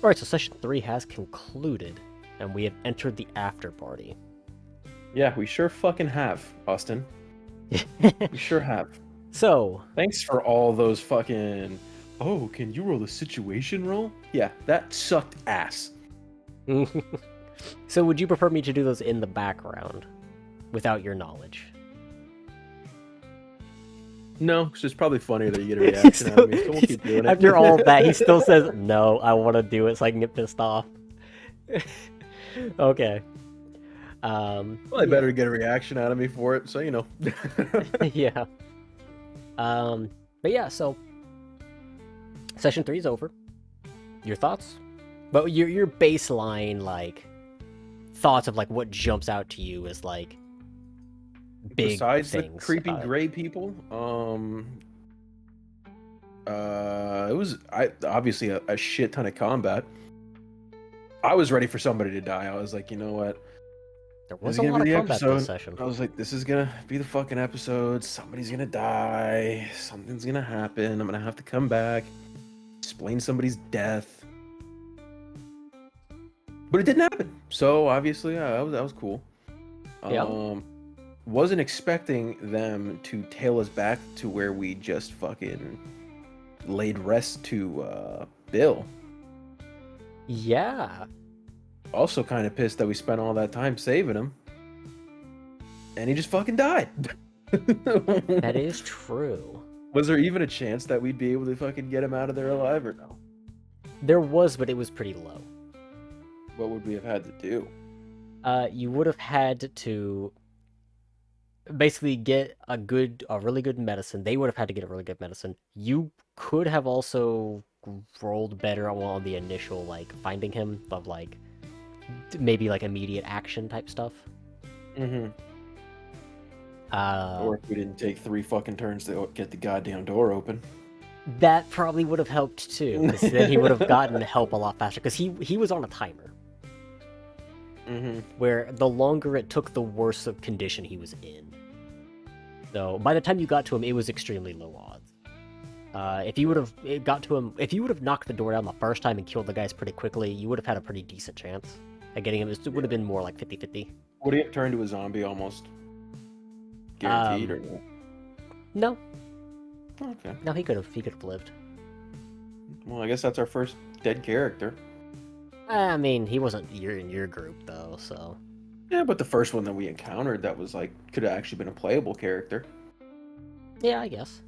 Alright, so session 3 has concluded, and we have entered the after party. Yeah, we sure fucking have, Austin. We sure have. So, Thanks for all those fucking... Oh, can you roll a situation roll? Yeah, that sucked ass. so would you prefer me to do those in the background, without your knowledge? No, because it's probably funnier that you get a reaction out of me, so we'll keep doing it. After all that, he still says, no, I want to do it so I can get pissed off. Okay. Well, I better get a reaction out of me for it, so you know. Yeah. But yeah, so session 3 is over. Your thoughts? But your baseline, like, thoughts of, like, what jumps out to you is, like, big Besides the things creepy about it. gray people, it was obviously a shit ton of combat. I was ready for somebody to die. I was like, you know what? There This was is a gonna lot be of the combat episode. this session. I was like, this is gonna be the fucking episode. Somebody's gonna die. Something's gonna happen. I'm gonna have to come back, explain somebody's death. But it didn't happen. So obviously, that was cool. Yeah. Wasn't expecting them to tail us back to where we just fucking laid rest to Bill. Yeah. Also kind of pissed that we spent all that time saving him. And he just fucking died. That is true. Was there even a chance that we'd be able to fucking get him out of there alive or no? There was, but it was pretty low. What would we have had to do? You would have had to basically get a really good medicine. They would have had to get a really good medicine. You could have also rolled better on the initial, like, finding him, of, like, maybe, like, immediate action type stuff. Mm-hmm. Or if we didn't take 3 fucking turns to get the goddamn door open. That probably would have helped too, because then he would have gotten help a lot faster, because he was on a timer. Mm-hmm. Where the longer it took, the worse of condition he was in. So by the time you got to him, it was extremely low odds. If you would have knocked the door down the first time and killed the guys pretty quickly, you would have had a pretty decent chance at getting him. It would have been more like 50-50. Would he have turned to a zombie almost? Guaranteed or no? No. Okay. No, he could have lived. Well, I guess that's our first dead character. I mean, he wasn't in your group though, so. Yeah, but the first one that we encountered that was like could have actually been a playable character. Yeah, I guess.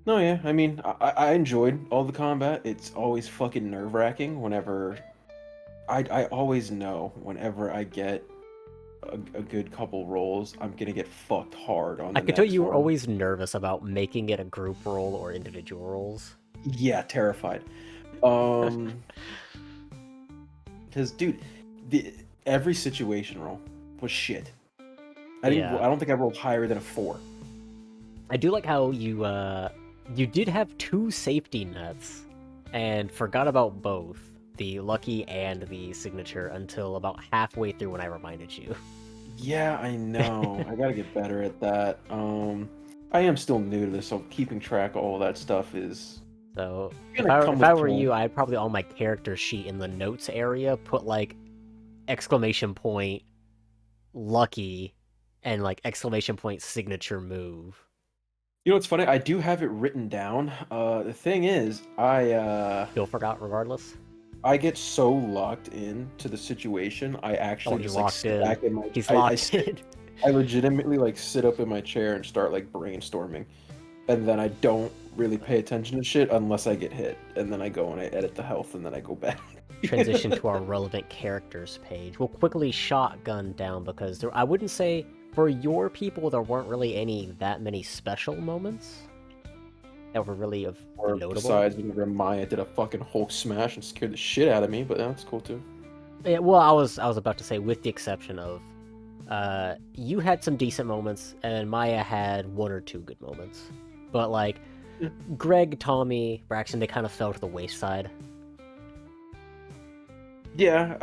No, yeah, I mean, I enjoyed all the combat. It's always fucking nerve-wracking whenever... I always know whenever I get a good couple rolls, I'm gonna get fucked hard on the I could tell next you were one. always nervous about making it a group roll or individual rolls. Yeah, terrified. Because, dude, every situation roll was shit. I don't think I rolled higher than a 4. I do like how you did have 2 safety nets and forgot about both the lucky and the signature until about halfway through when I reminded you. Yeah, I know. I gotta get better at that. I am still new to this, so keeping track of all that stuff is... So, if I were you, I'd probably on my character sheet in the notes area put, like, exclamation point lucky and, like, exclamation point signature move. You know what's funny? I do have it written down. The thing is, Still forgot regardless? I get so locked into the situation, I actually just like sit back in my... He's locked in. I legitimately like sit up in my chair and start like brainstorming. And then I don't really pay attention to shit unless I get hit. And then I go and I edit the health and then I go back. Transition to our relevant characters page. We'll quickly shotgun down because I wouldn't say for your people there weren't really that many special moments that were really notable. Besides, whenever Maya did a fucking Hulk smash and scared the shit out of me, but that's cool too. Yeah, well, I was about to say, with the exception of, you had some decent moments, and Maya had 1 or 2 good moments. But, like, Greg, Tommy, Braxton, they kind of fell to the wayside. Yeah,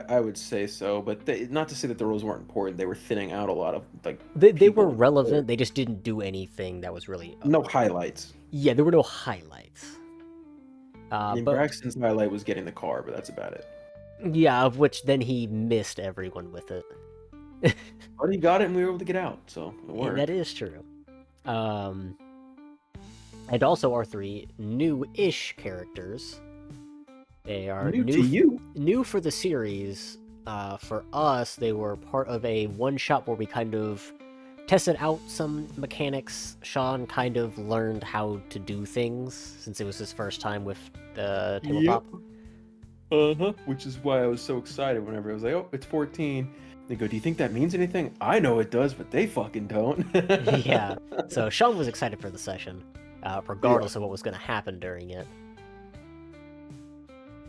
I would say so, but not to say that the roles weren't important. They were thinning out a lot of, like... They were relevant, they just didn't do anything that was really... No highlights. Yeah, there were no highlights. I mean, But Braxton's highlight was getting the car, but that's about it. yeah, of which then he missed everyone with it. But he got it, and we were able to get out, so it That worked. is true. Um, and also our three new-ish characters. They are New to you. new for the series. For us, they were part of a one-shot where we kind of tested out some mechanics. Sean kind of learned how to do things since it was his first time with the tabletop. Uh-huh. Which is why I was so excited whenever I was like, oh, it's 14. They go, do you think that means anything? I know it does, but they fucking don't. Yeah, so Sean was excited for the session, regardless Yeah. of what was going to happen during it.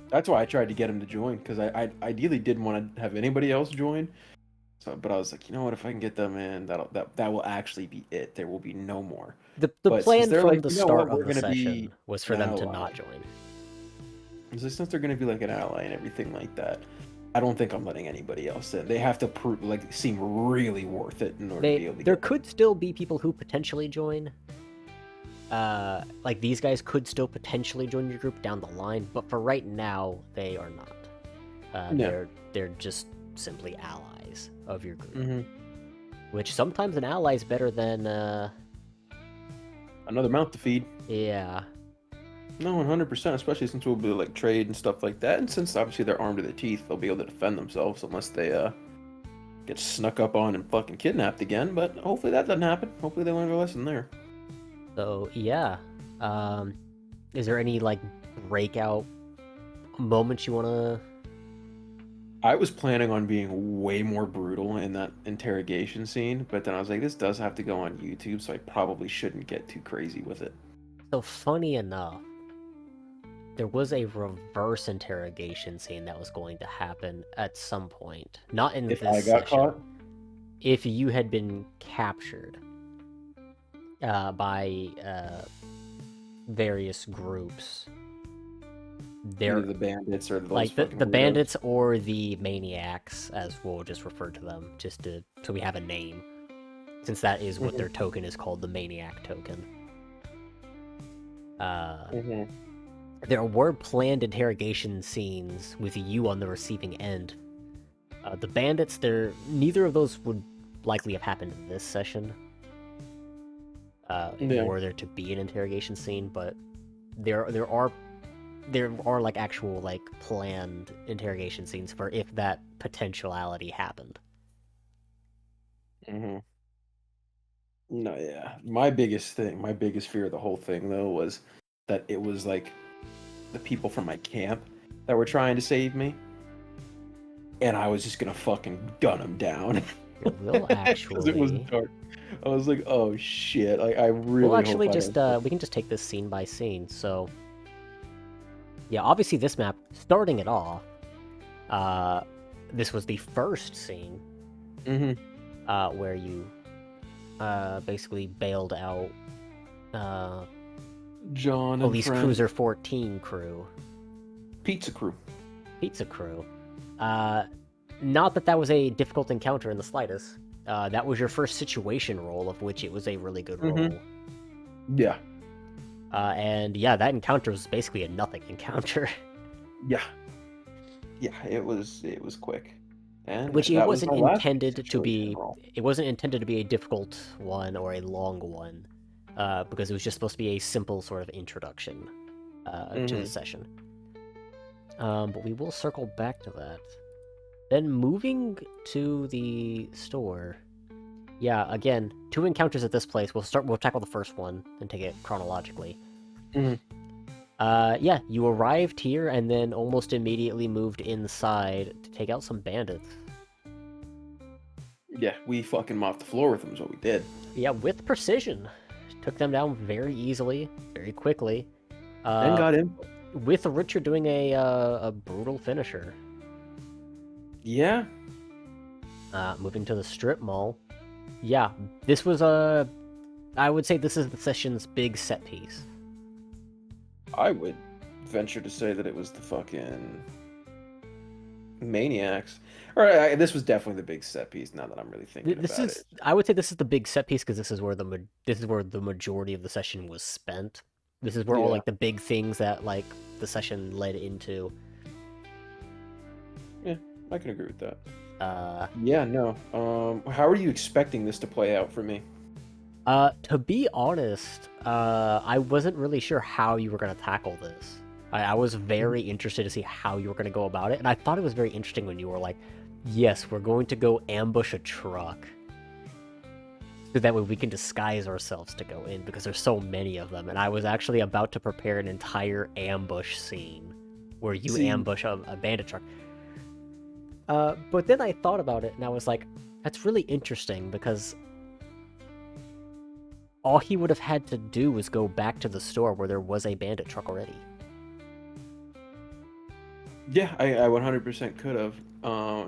That's why I tried to get him to join, because I ideally didn't want to have anybody else join. So, but I was like, you know what? If I can get them in, that will actually be it. There will be no more. The But since plan they're from like, the you know what, start of we're the gonna be session was for an them to ally. not join. So since they're gonna be like an ally and everything like that, I don't think I'm letting anybody else in. They have to prove, like, seem really worth it in order to be able to There get could still be people who potentially join. Like these guys could still potentially join your group down the line, but for right now, they are not. Yeah. They're just simply allies of your group. Mm-hmm. Which sometimes an ally is better than Another mouth to feed. yeah. No, 100%, especially since we'll be like trade and stuff like that. And since obviously they're armed to the teeth, they'll be able to defend themselves unless they get snuck up on and fucking kidnapped again. But hopefully that doesn't happen. Hopefully they learn their lesson there. So yeah. Is there any like breakout moments you wanna? I was planning on being way more brutal in that interrogation scene, but then I was like, this does have to go on YouTube, so I probably shouldn't get too crazy with it. So funny enough, there was a reverse interrogation scene that was going to happen at some point. Not in If this I got session. caught, If you had been captured by various groups, either the bandits or those like fucking the weirdos. bandits or the maniacs, as we'll just refer to them, so we have a name, since that is what their token is called, the maniac token. There were planned interrogation scenes with you on the receiving end. The bandits, neither of those would likely have happened in this session. Were there to be an interrogation scene, but there are like actual like planned interrogation scenes for if that potentiality happened. Mm-hmm. No, yeah. My biggest fear of the whole thing though was that it was like the people from my camp that were trying to save me, and I was just gonna fucking gun them down. We'll actually, because it was dark. I was like, oh shit! Like I really. we'll actually hope I just don't... we can just take this scene by scene. So yeah, obviously this map, starting it off, this was the first scene where you basically bailed out John Police and Cruiser 14 crew. Pizza Crew. Pizza crew. Not that that was a difficult encounter in the slightest. That was your first situation roll, of which it was a really good roll. Yeah. And yeah, that encounter was basically a nothing encounter. Yeah. Yeah, it was quick. And Which it wasn't intended to be. Roll. It wasn't intended to be a difficult one or a long one, because it was just supposed to be a simple sort of introduction to the session. But we will circle back to that. Then moving to the store. Yeah, again, 2 encounters at this place. We'll tackle the first one and take it chronologically. Yeah, you arrived here and then almost immediately moved inside to take out some bandits. Yeah, we fucking mopped the floor with them is what we did. Yeah, with precision. Took them down very easily, very quickly. And got in. With Richard doing a brutal finisher. Yeah. Moving to the strip mall. Yeah, this was I would say this is the session's big set piece. I would venture to say that it was the fucking maniacs. This was definitely the big set piece. Now that I'm really thinking about it, I would say this is the big set piece because this is where the majority of the session was spent. This is where all like the big things that like the session led into. Yeah, I can agree with that. Uh, Yeah, no. How are you expecting this to play out for me? to be honest, I wasn't really sure how you were gonna tackle this. I was very interested to see how you were gonna go about it, and I thought it was very interesting when you were like, "Yes, we're going to go ambush a truck, so that way we can disguise ourselves to go in because there's so many of them." And I was actually about to prepare an entire ambush scene where you See, ambush a bandit truck. But then I thought about it, and I was like, "That's really interesting because." All he would have had to do was go back to the store where there was a bandit truck already. yeah, I 100% could have.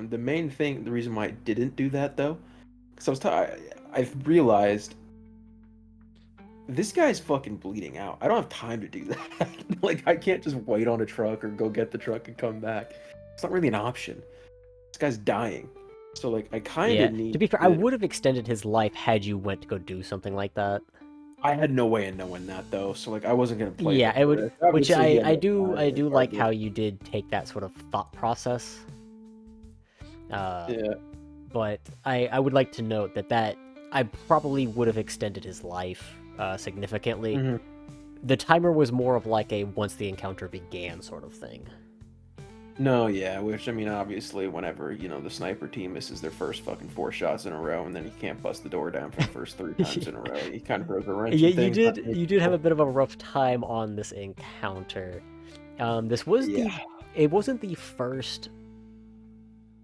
The main thing, the reason why I didn't do that though, because I've realized this guy's fucking bleeding out. I don't have time to do that. Like, I can't just wait on a truck or go get the truck and come back. It's not really an option. This guy's dying. So, like, I kind Yeah, of to need be fair, I to... would have extended his life had you went to go do something like that. I had no way of knowing that, though. So, like, I wasn't going to play Yeah, the it would, risk. which Obviously, he I ended up dying I do like regardless. how you did take that sort of thought process. Uh, Yeah. but I would like to note that I probably would have extended his life significantly. Mm-hmm. The timer was more of like a once the encounter began sort of thing. No, yeah, which I mean, obviously, whenever the sniper team misses their first fucking 4 shots in a row, and then he can't bust the door down for the first 3 times in a row, he kind of throws a wrench Yeah, in things. you did have a bit of a rough time on this encounter. This was Yeah, it wasn't the first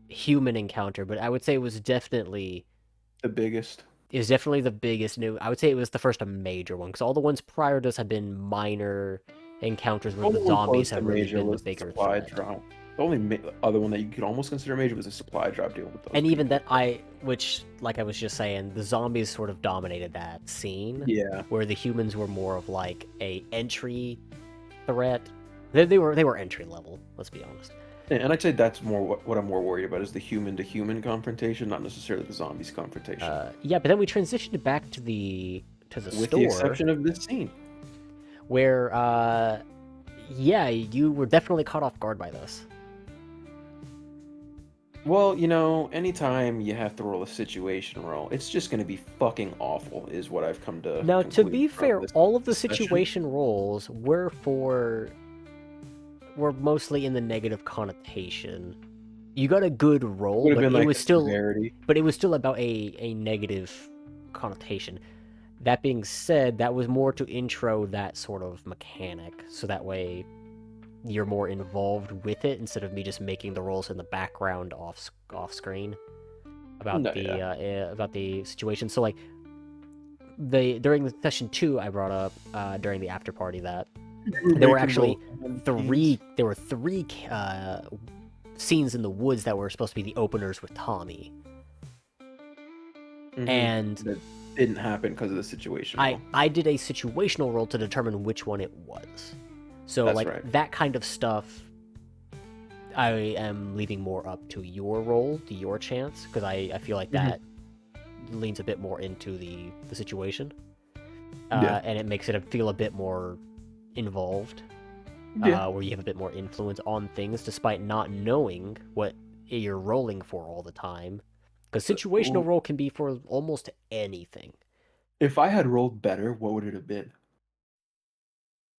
human encounter, but I would say it was definitely the biggest. the biggest new. I would say it was the first major one because all the ones prior to this have been minor encounters where Only the one close zombies to have really major been the was the bigger supply threat. drop. The only other one that you could almost consider major was a supply drop dealing with those And even people. that which, like I was just saying, the zombies sort of dominated that scene, Yeah, where the humans were more of like a entry threat. They were entry level. Let's be honest. and I'd say that's more what I'm more worried about is the human to human confrontation, not necessarily the zombies confrontation. Yeah, but then we transitioned back to the With the store, exception of this scene. where yeah, you were definitely caught off guard by this. Well, anytime you have to roll a situation roll, it's just going to be fucking awful, is what I've come to Now, to conclude be from fair, this all of the session. situation rolls were mostly in the negative connotation. You got a good roll, Would have but been it like was the still severity. about a negative connotation. That being said, that was more to intro that sort of mechanic, so that way you're more involved with it instead of me just making the rolls in the background off screen about No, about the situation. So like during the session 2, I brought up during the after party that there were actually three scenes in the woods that were supposed to be the openers with Tommy. Mhm. And that didn't happen because of the situation. I did a situational roll to determine which one it was. So That's like right. that kind of stuff I am leaving more up to your roll, to your chance, because I feel like that leans a bit more into the situation. Yeah. And it makes it feel a bit more involved. Yeah. Where you have a bit more influence on things despite not knowing what you're rolling for all the time. Because situational roll can be for almost anything. If I had rolled better, what would it have been?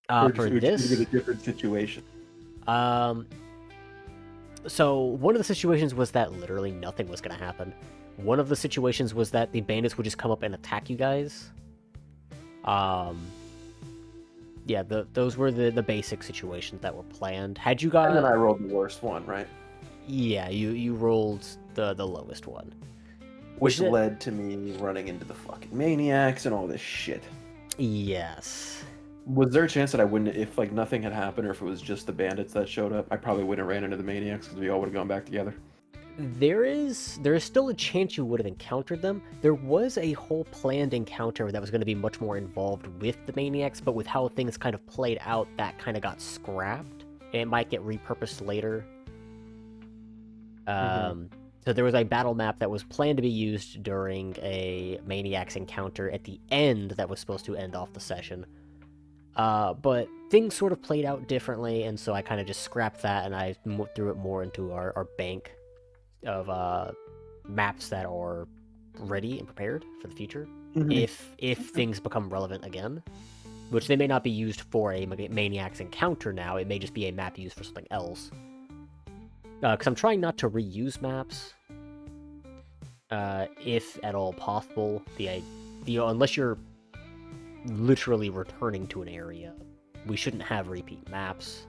Or For just, it would have been this, a different situation. So one of the situations was that literally nothing was going to happen. One of the situations was that the bandits would just come up and attack you guys. Yeah, those were the basic situations that were planned. Had you got... And then I rolled the worst one, right? Yeah, you rolled the lowest one. Which led to me running into the fucking maniacs and all this shit. Yes. Was there a chance that I wouldn't, if like nothing had happened, or if it was just the bandits that showed up, I probably wouldn't have ran into the maniacs because we all would have gone back together? There is still a chance you would have encountered them. There was a whole planned encounter that was going to be much more involved with the maniacs, but with how things kind of played out, that kind of got scrapped. And it might get repurposed later. So there was a battle map that was planned to be used during a maniacs encounter at the end that was supposed to end off the session. But things sort of played out differently, and so I kind of just scrapped that, and I threw it more into our bank of maps that are ready and prepared for the future. Mhm. If things become relevant again, which they may not be used for a Maniac's encounter now, it may just be a map used for something else. Because I'm trying not to reuse maps, if at all possible. Unless you're literally returning to an area, we shouldn't have repeat maps.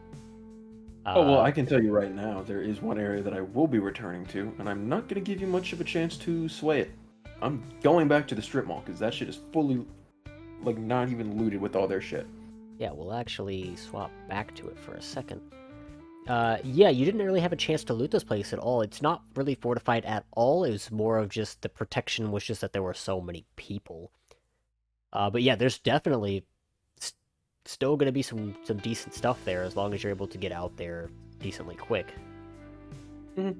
Oh, well, I can tell you right now, there is one area that I will be returning to, and I'm not going to give you much of a chance to sway it. I'm going back to the strip mall, because that shit is fully, like, not even looted with all their shit. Yeah, we'll actually swap back to it for a second. Yeah, you didn't really have a chance to loot this place at all. It's not really fortified at all. It was more of just the protection was just that there were so many people. But yeah, there's definitely still going to be some decent stuff there as long as you're able to get out there decently quick. Mhm.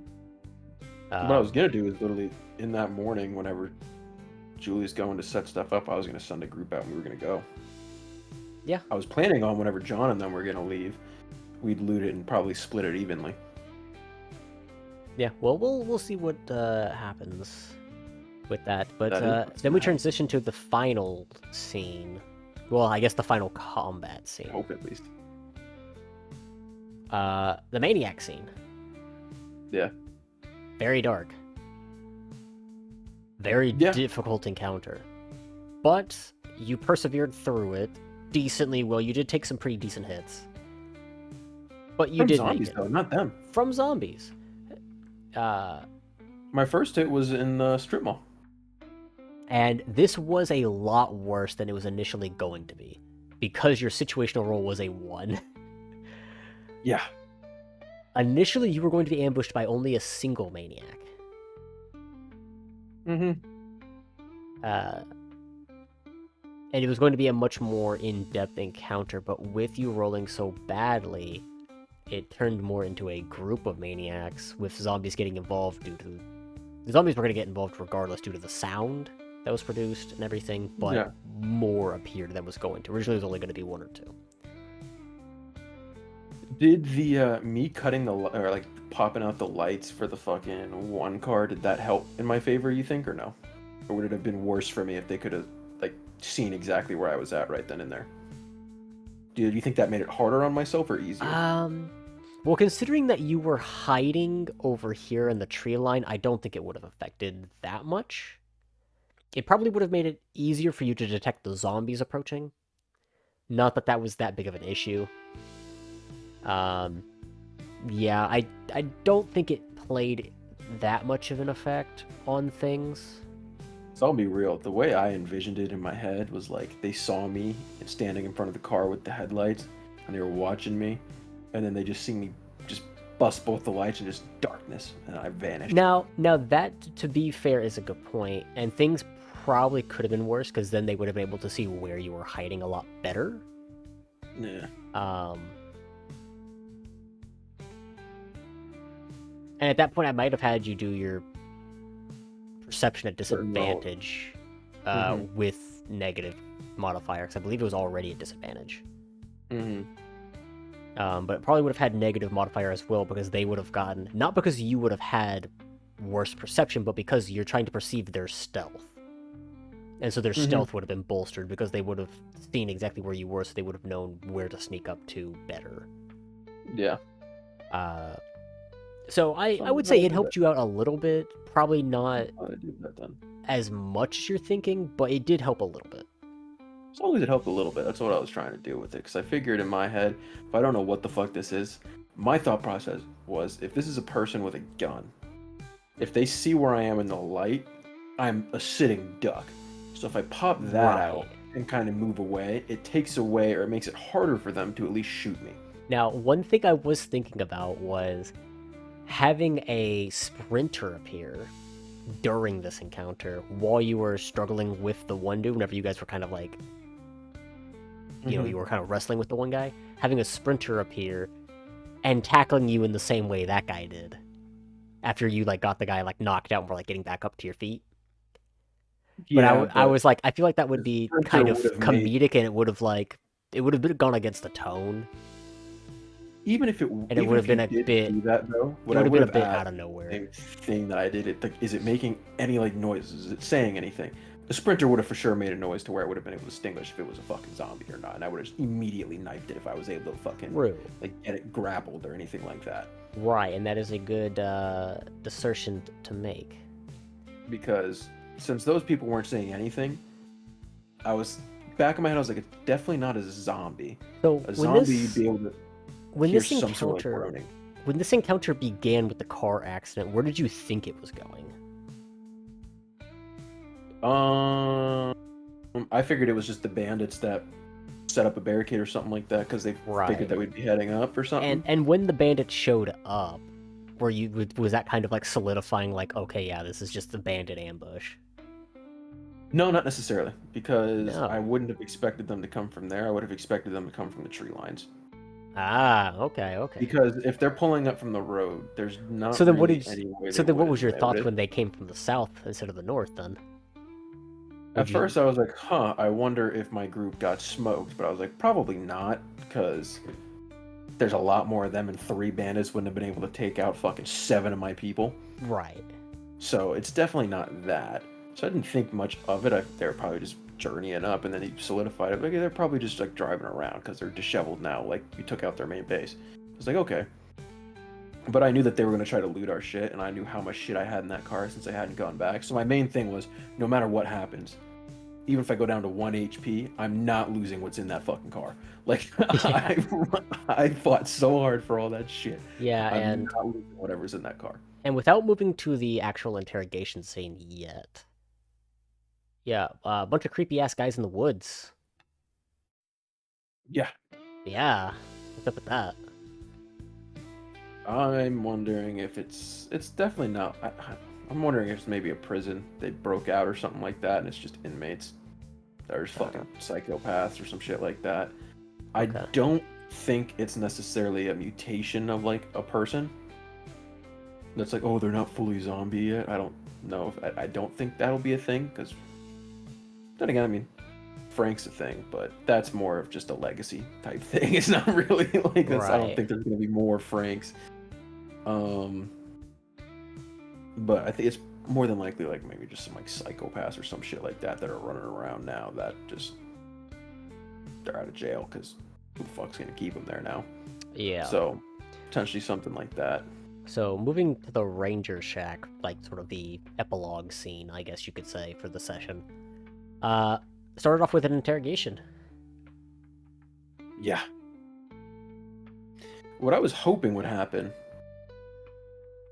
What I was going to do is literally, in that morning, whenever Julie's going to set stuff up, I was going to send a group out and we were going to go. Yeah. I was planning on whenever John and them were going to leave, we'd loot it and probably split it evenly. Yeah, well, we'll see what happens with that. But then we transition to the final scene. Well, I guess the final combat scene. I hope at least. The Maniac scene. Yeah. Very dark. Very difficult encounter. But you persevered through it decently well. You did take some pretty decent hits. But you did zombies, make it. though, not them. From zombies. My first hit was in the strip mall. And this was a lot worse than it was initially going to be. Because your situational roll was a 1. Yeah. Initially, you were going to be ambushed by only a single maniac. Mm-hmm. And it was going to be a much more in-depth encounter, but with you rolling so badly, it turned more into a group of maniacs, with zombies getting involved due to... The zombies were going to get involved regardless due to the sound that was produced and everything, but more appeared than was going to. Originally, it was only going to be 1 or 2. Did the, me cutting the, or like, popping out the lights for the fucking 1 car, did that help in my favor, you think, or no? Or would it have been worse for me if they could have, like, seen exactly where I was at right then and there? Do you think that made it harder on myself or easier? Well, considering that you were hiding over here in the tree line, I don't think it would have affected that much. It probably would have made it easier for you to detect the zombies approaching. Not that that was that big of an issue. Yeah, I don't think it played that much of an effect on things. So I'll be real, the way I envisioned it in my head was like, they saw me standing in front of the car with the headlights, and they were watching me, and then they just see me just bust both the lights and just darkness, and I vanished. Now that, to be fair, is a good point, and things probably could have been worse, because then they would have been able to see where you were hiding a lot better. Yeah. And at that point, I might have had you do your perception at disadvantage with negative modifier, because I believe it was already at disadvantage. But it probably would have had negative modifier as well, because they would have gotten... Not because you would have had worse perception, but because you're trying to perceive their stealth. And so their stealth would have been bolstered, because they would have seen exactly where you were, so they would have known where to sneak up to better. Yeah. So I would say it helped you out a little bit. Probably not then. as much as you're thinking, but it did help a little bit. As long as it helped a little bit, that's what I was trying to do with it. Because I figured in my head, if I don't know what the fuck this is, my thought process was, if this is a person with a gun, if they see where I am in the light, I'm a sitting duck. So if I pop that out and kind of move away, it takes away, or it makes it harder for them to at least shoot me. Now, one thing I was thinking about was having a sprinter appear during this encounter while you were struggling with the one dude, whenever you guys were kind of like, you know, you were kind of wrestling with the one guy, having a sprinter appear and tackling you in the same way that guy did after you like got the guy like knocked out and were like getting back up to your feet. Yeah, but I was like, I feel like that would be kind of comedic, and it would it would have gone against the tone, Even if it, and it even would have if you been a did bit. do that though, It what I would have would been a have bit asked out of nowhere. same thing that I did. It like, is it making any like noises? Is it saying anything? The sprinter would have for sure made a noise to where I would have been able to distinguish if it was a fucking zombie or not, and I would have just immediately knifed it if I was able to fucking True. like get it grappled or anything like that. Right, and that is a good assertion to make. Because since those people weren't saying anything, I was back in my head. I was like, it's definitely not a zombie. So A zombie, you'd be able to when hear this some sort of encounter groaning. when this encounter began with the car accident, where did you think it was going? I figured it was just the bandits that set up a barricade or something like that because they Right. figured that we'd be heading up or something. And when the bandits showed up, was that kind of like solidifying, like, okay, yeah, this is just the bandit ambush? No, not necessarily, because No. I wouldn't have expected them to come from there. I would have expected them to come from the tree lines. Ah, okay. Because if they're pulling up from the road, there's not So then really what any way so they then what wouldn't was your know thoughts it. when they came from the south instead of the north then? At first, I was like, huh, I wonder if my group got smoked. But I was like, probably not, because there's a lot more of them, and 3 bandits wouldn't have been able to take out fucking 7 of my people. Right. So it's definitely not that. So I didn't think much of it. They were probably just journeying up, and then he solidified it. Like, they're probably just like driving around because they're disheveled now. Like, you took out their main base. I was like, okay. But I knew that they were going to try to loot our shit, and I knew how much shit I had in that car since I hadn't gone back. So my main thing was, no matter what happens, even if I go down to 1 HP, I'm not losing what's in that fucking car. Like, Yeah. I fought so hard for all that shit. Yeah, I'm and not losing whatever's in that car. without moving to the actual interrogation scene yet. Yeah, a bunch of creepy ass guys in the woods. Yeah. Yeah. What's up with that? I'm wondering if it's definitely not. I'm wondering if it's maybe a prison they broke out or something like that, and it's just inmates. There's fucking psychopaths or some shit like that. I Okay. don't think it's necessarily a mutation of like a person. That's like, oh, they're not fully zombie yet. I don't know if I don't think that'll be a thing, because then again, I mean, Frank's a thing, but that's more of just a legacy type thing. It's not really like this. I don't Right. think there's gonna be more Franks. But I think it's more than likely like maybe just some like psychopaths or some shit like that that are running around now that just they're out of jail because who the fuck's gonna keep them there now? Yeah. So potentially something like that. So moving to the Ranger Shack, like sort of the epilogue scene, I guess you could say, for the session. Started off with an interrogation. Yeah. What I was hoping would happen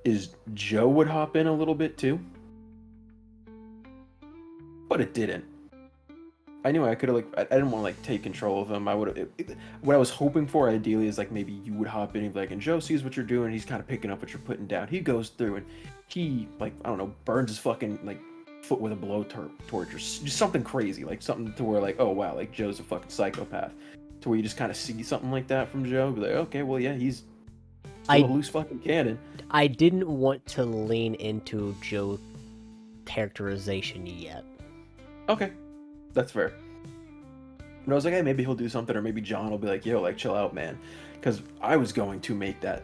is Joe would hop in a little bit too. But it didn't. I knew I could have I didn't want to like take control of him. I would have. What I was hoping for ideally is like maybe you would hop in and be like, and Joe sees what you're doing. He's kind of picking up what you're putting down. He goes through and he like I don't know burns his fucking like foot with a blowtorch or just something crazy, like something to where like, oh wow, like Joe's a fucking psychopath. To where you just kind of see something like that from Joe, be like, okay, well yeah, he's still a loose fucking cannon. I didn't want to lean into Joe's characterization yet. Okay, that's fair. But I was like, hey, maybe he'll do something, or maybe John will be like, yo, like chill out, man, because I was going to make that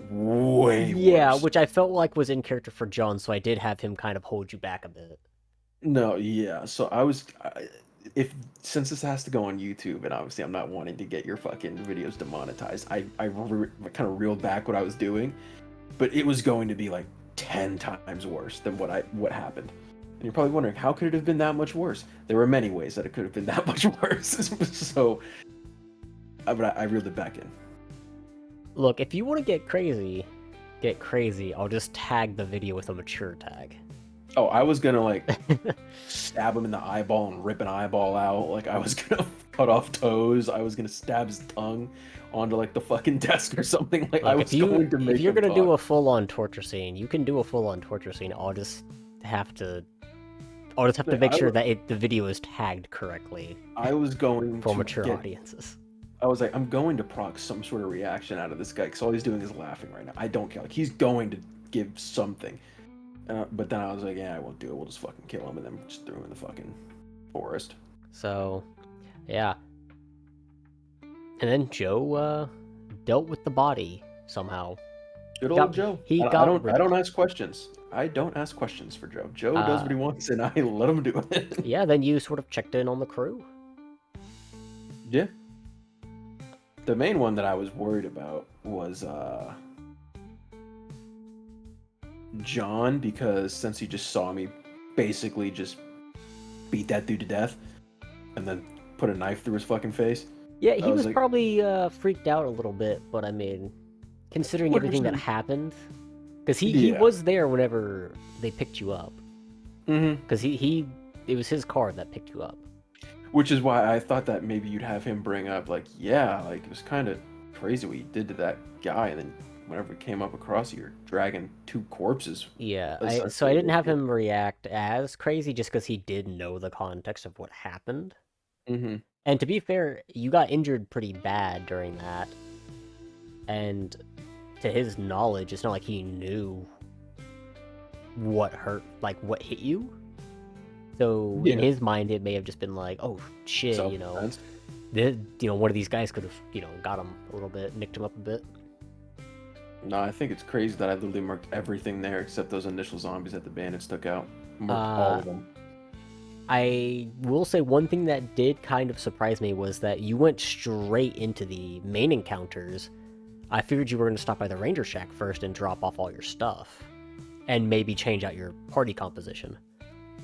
way worse. Which I felt like was in character for John, so I did have him kind of hold you back a bit. No, yeah. So if since this has to go on YouTube, and obviously I'm not wanting to get your fucking videos demonetized, I kind of reeled back what I was doing, but it was going to be like 10 times worse than what happened. And you're probably wondering, how could it have been that much worse? There were many ways that it could have been that much worse. So, but I reeled it back in. Look, if you want to get crazy, I'll just tag the video with a mature tag. Oh, I was gonna like stab him in the eyeball and rip an eyeball out. Like I was gonna cut off toes. I was gonna stab his tongue onto like the fucking desk or something. Like I was going to make. If you're him gonna do talk. a full-on torture scene, you can do a full-on torture scene. I'll just have to make sure that the video is tagged correctly. I was going for to mature audiences. I was like, I'm going to proc some sort of reaction out of this guy because all he's doing is laughing right now. I don't care. Like he's going to give something. But then I was like, yeah, I won't do it. We'll just fucking kill him and then just throw him in the fucking forest. So, yeah. And then Joe dealt with the body somehow. Good old Joe. I don't. Rid I of don't it. ask questions. I don't ask questions for Joe. Joe does Uh, what he wants, and I let him do it. yeah, then you sort of checked in on the crew. Yeah. The main one that I was worried about was John, because since he just saw me basically just beat that dude to death and then put a knife through his fucking face. Yeah, I he was was like, probably freaked out a little bit, but I mean, considering which everything that is, happened, because he yeah. was there whenever they picked you up. Mm-hmm. Because it was his car that picked you up. Which is why I thought that maybe you'd have him bring up, like, yeah, like, it was kind of crazy what you did to that guy, and then whenever it came up across you, you're dragging two corpses, Yeah, so I essentially. didn't have him react as crazy just because he did know the context of what happened. Mm-hmm. And to be fair, you got injured pretty bad during that. And to his knowledge, it's not like he knew what hurt, like what hit you. So in Yeah. his mind, it may have just been like, oh shit, Self-defense. one of these guys could have, got him a little bit, nicked him up a bit. No, I think it's crazy that I literally marked everything there except those initial zombies that the bandits took out. Marked all of them. I will say one thing that did kind of surprise me was that you went straight into the main encounters. I figured you were going to stop by the Ranger Shack first and drop off all your stuff. And maybe change out your party composition.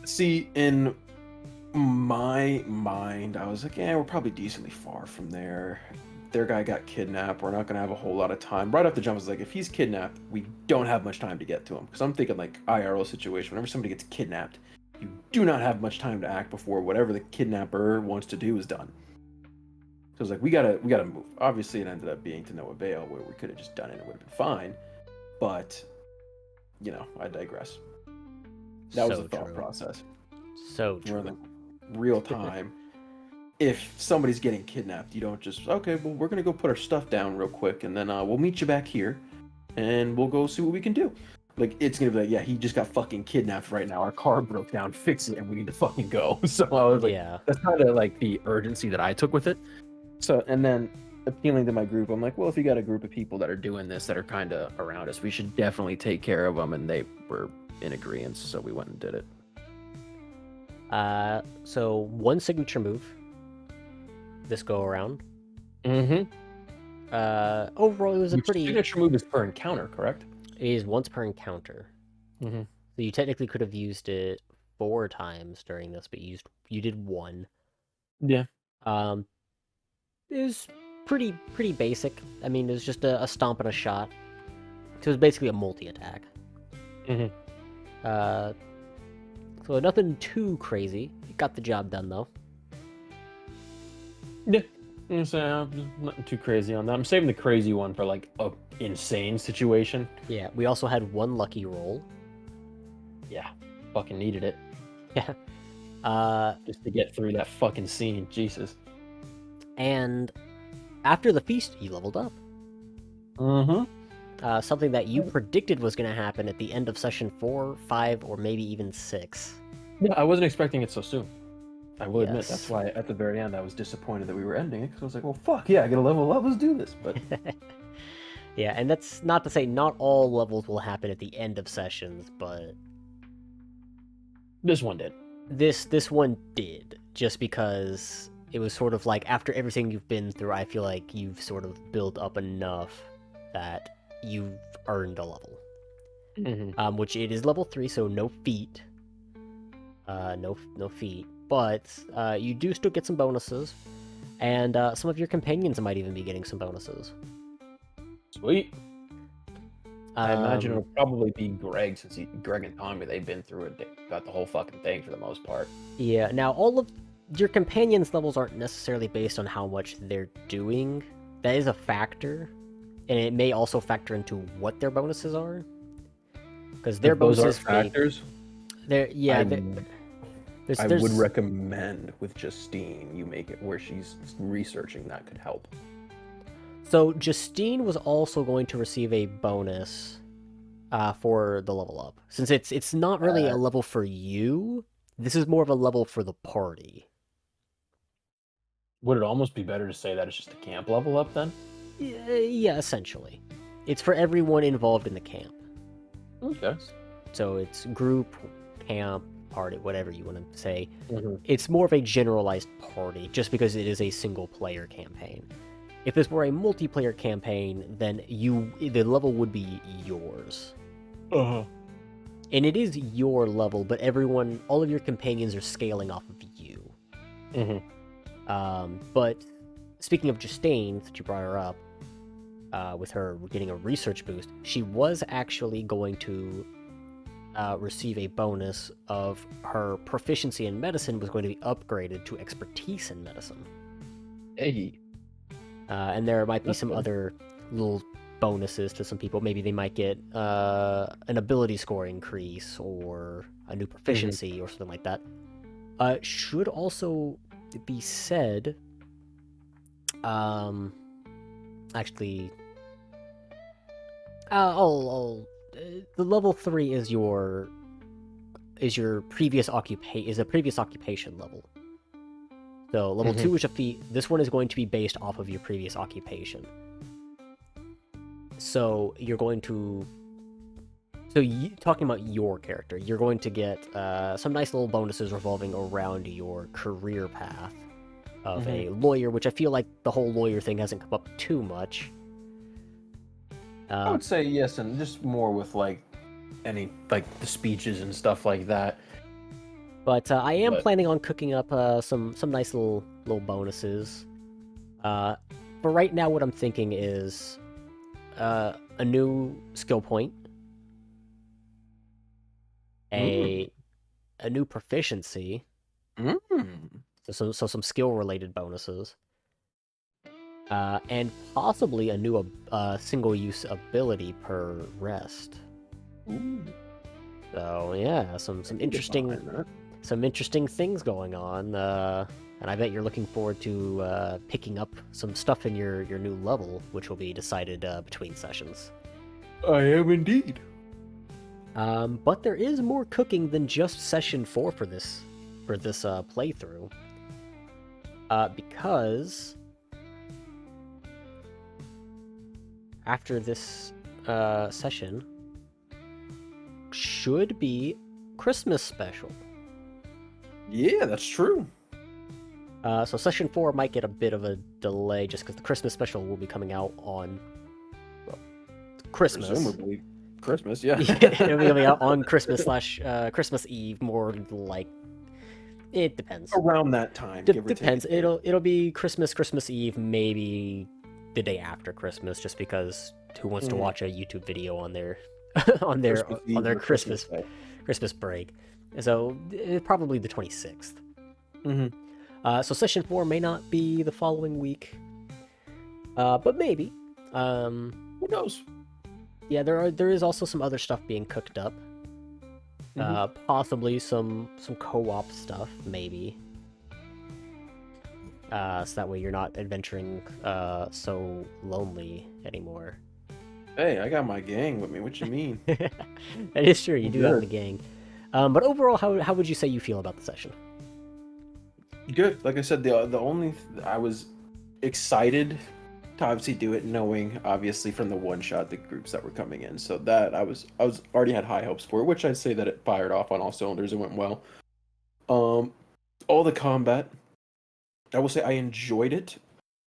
See, in my mind, I was like, yeah, we're probably decently far from there. Their guy got kidnapped. We're not going to have a whole lot of time. Right off the jump, I was like, if he's kidnapped, we don't have much time to get to him. Because I'm thinking, like, IRL situation. Whenever somebody gets kidnapped, you do not have much time to act before whatever the kidnapper wants to do is done. So I was like, we gotta move. Obviously, it ended up being to no avail, where we could have just done it and it would have been fine. But, I digress. That was So the thought true. process. So We're in true. the real time. If somebody's getting kidnapped, you don't just, okay, well, we're gonna go put our stuff down real quick, and then we'll meet you back here, and we'll go see what we can do. Like, it's gonna be like, yeah, he just got fucking kidnapped right now. Our car broke down, fix it, and we need to fucking go. So I was like, Yeah. that's kind of like the urgency that I took with it. So, and then appealing to my group, I'm like, well, if you got a group of people that are doing this that are kind of around us, we should definitely take care of them. And they were in agreement, so we went and did it. So one signature move this go around. Mm-hmm. Overall, it was a pretty. Signature move is per encounter, correct? It is once per encounter. Mm-hmm. So you technically could have used it 4 times during this, but you did 1. Yeah. It was pretty basic. I mean, it was just a stomp and a shot. So it was basically a multi-attack. Mm-hmm. So nothing too crazy. It got the job done though. Yeah. So nothing too crazy on that. I'm saving the crazy one for like a insane situation. Yeah, we also had 1 lucky roll. Yeah. Fucking needed it. Yeah. Just to get through that fucking scene. Jesus. And after the feast, you leveled up. Mm-hmm. Something that you predicted was going to happen at the end of session 4, 5, or maybe even 6. Yeah, I wasn't expecting it so soon. I will admit, Yes. that's why at the very end I was disappointed that we were ending it, because I was like, well, fuck, yeah, I get a level up, let's do this. But Yeah, and that's not to say not all levels will happen at the end of sessions, but this one did. this one did, just because it was sort of like after everything you've been through, I feel like you've sort of built up enough that you've earned a level. Mm-hmm. Which it is level 3, so no feat. No feat. But you do still get some bonuses, and some of your companions might even be getting some bonuses. Sweet. I imagine Um, it'll probably be Greg, since Greg and Tommy, they've been through it, they got the whole fucking thing for the most part. Yeah, now all of your companions' levels aren't necessarily based on how much they're doing. That is a factor, and it may also factor into what their bonuses are. Because their If those are bonuses factors, I there's would recommend with Justine you make it where she's researching. That could help. So Justine was also going to receive a bonus for the level up. Since it's not really a level for you, this is more of a level for the party. Would it almost be better to say that it's just a camp level up then? Yeah, essentially. It's for everyone involved in the camp. Okay. So it's group, camp, party, whatever you want to say. Mm-hmm. It's more of a generalized party, just because it is a single-player campaign. If this were a multiplayer campaign, then the level would be yours. Uh-huh. And it is your level, but all of your companions are scaling off of you. Mm-hmm. But speaking of Justine, that you brought her up, with her getting a research boost, she was actually going to receive a bonus of her proficiency in medicine was going to be upgraded to expertise in medicine. Hey. And there might be That's some good. other little bonuses to some people. Maybe they might get an ability score increase or a new proficiency or something like that. Should also be said, actually, the level 3 is your previous occupation level. So level 2 is this one is going to be based off of your previous occupation. So you're going to, talking about your character, you're going to get some nice little bonuses revolving around your career path of a lawyer, which I feel like the whole lawyer thing hasn't come up too much. I would say yes, and just more with like any like the speeches and stuff like that. But I am planning on cooking up some nice little bonuses. For right now, what I'm thinking is a new skill point, a new proficiency, so some skill related bonuses, and possibly a new single use ability per rest. Ooh. So yeah, some interesting things going on, and I bet you're looking forward to picking up some stuff in your new level, which will be decided between sessions. I am indeed. But there is more cooking than just session 4 for this playthrough, because after this session should be Christmas special. Yeah, that's true. So session 4 might get a bit of a delay just because the Christmas special will be coming out on Christmas. Presumably Christmas, yeah. It'll be coming out on Christmas / Christmas Eve, more like, it depends. Around that time, give or depends. take. It'll be Christmas Eve, maybe the day after Christmas, just because who wants to watch a YouTube video on their on their Christmas break? So probably the 26th. So session 4 may not be the following week, but maybe. Who knows? Yeah, there is also some other stuff being cooked up. Possibly some co-op stuff, maybe. So that way you're not adventuring so lonely anymore. Hey, I got my gang with me. What you mean? That is true. You do have the gang. But overall, how would you say you feel about the session? Good. Like I said, the only I was excited to obviously do it, knowing obviously from the one shot the groups that were coming in. So that I was already had high hopes for, which I'd say that it fired off on all cylinders. It went well. All the combat, I will say I enjoyed it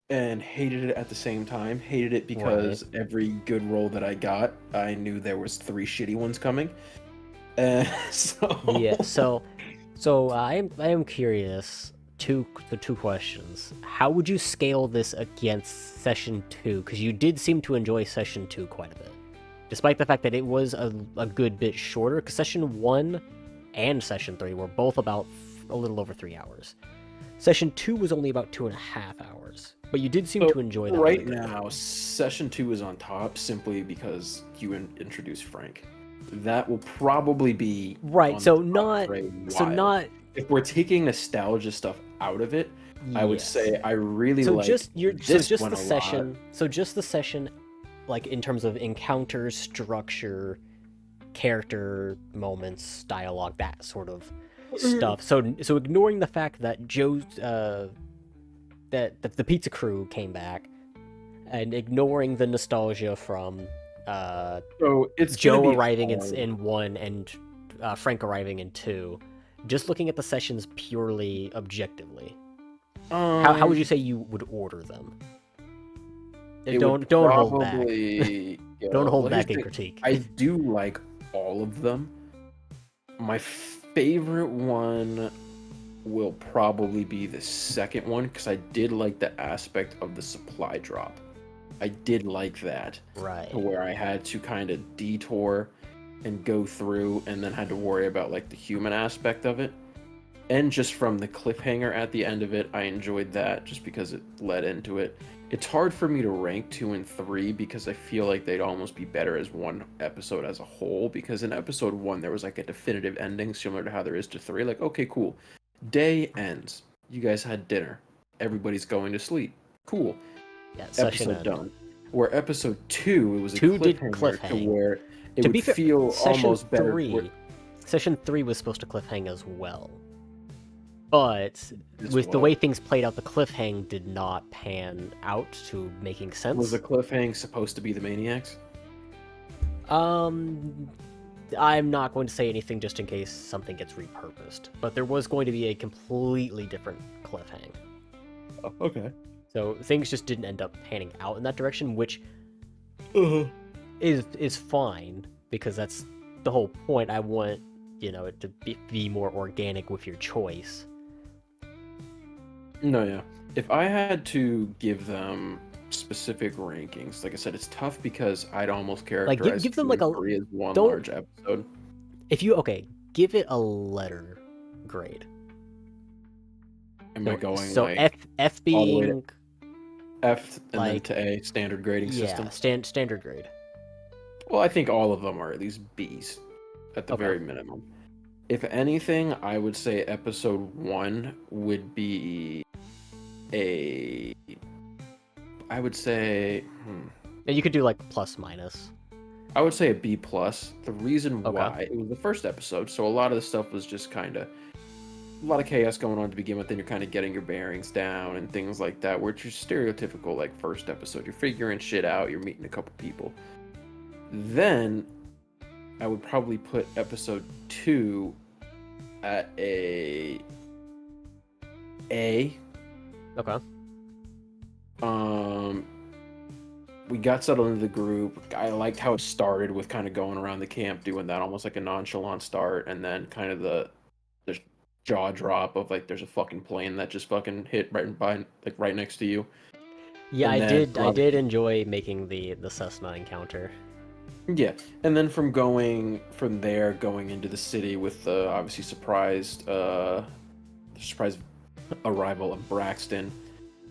and hated it at the same time. Hated it because every good roll that I got, I knew there was 3 shitty ones coming. So I am curious. Two questions. How would you scale this against session 2? Because you did seem to enjoy session 2 quite a bit, despite the fact that it was a good bit shorter. Because session 1 and session 3 were both about a little over 3 hours. Session 2 was only about 2.5 hours, but you did seem to enjoy that. Right now, session 2 is on top simply because you introduced Frank. That will probably be right. So not. If we're taking nostalgia stuff out of it, yes. I would say I really like just the session. So just the session, like in terms of encounters, structure, character moments, dialogue, that sort of stuff. So ignoring the fact that that the pizza crew came back, and ignoring the nostalgia from So it's gonna Joe be arriving hard. in one and Frank arriving in two, just looking at the sessions purely objectively, how would you Um, say you would order them? it would Don't hold back. probably Don't go. hold Well, here's back the in thing. critique. I do like all of them. My favorite one will probably be the second one because I did like the aspect of the supply drop. I did like that to Right. where I had to kind of detour and go through and then had to worry about like the human aspect of it. And just from the cliffhanger at the end of it, I enjoyed that just because it led into it. It's hard for me to rank 2 and 3 because I feel like they'd almost be better as one episode as a whole. Because in episode 1, there was like a definitive ending similar to how there is to 3. Like, okay, cool. Day ends. You guys had dinner. Everybody's going to sleep. Cool. Yeah, session Episode end. done. Where episode 2, it was a Two did cliffhanger to cliffhang. where it To would be fair, feel almost better. session three was supposed to cliffhang as well. But This with the was. way things played out, the cliffhang did not pan out to making Was the sense. cliffhanger supposed to be the Maniacs? Um, I'm not going to say anything just in case something gets repurposed, but there was going to be a completely different cliffhang. Oh, okay. So things just didn't end up panning out in that direction, which is fine because that's the whole point. I want it to be more organic with your choice. No, yeah. If I had to give them specific rankings, like I said, it's tough because I'd almost Like characterize give them 2 like and a 3 as one don't large episode. if you okay give it a letter grade. Am I going So like F all the way to being F and then like to A, standard grading system? standard grade. Well, I think all of them are at least Bs at the Okay. very minimum. If anything, I would say episode 1 would be a. I would say. And you could do like plus minus. I would say a B plus. The reason Okay. why it was the first episode, so a lot of the stuff was just kind of a lot of chaos going on to begin with. Then you're kind of getting your bearings down and things like that, where it's your stereotypical like first episode. You're figuring shit out. You're meeting a couple people. Then I would probably put episode 2 at a A. Okay. We got settled into the group. I liked how it started with kind of going around the camp doing that, almost like a nonchalant start, and then kind of the jaw drop of like there's a fucking plane that just fucking hit right by like right next to you. Yeah, And then I did enjoy making the Cessna encounter. yeah, and then from going from there going into the city with the obviously surprise arrival of Braxton,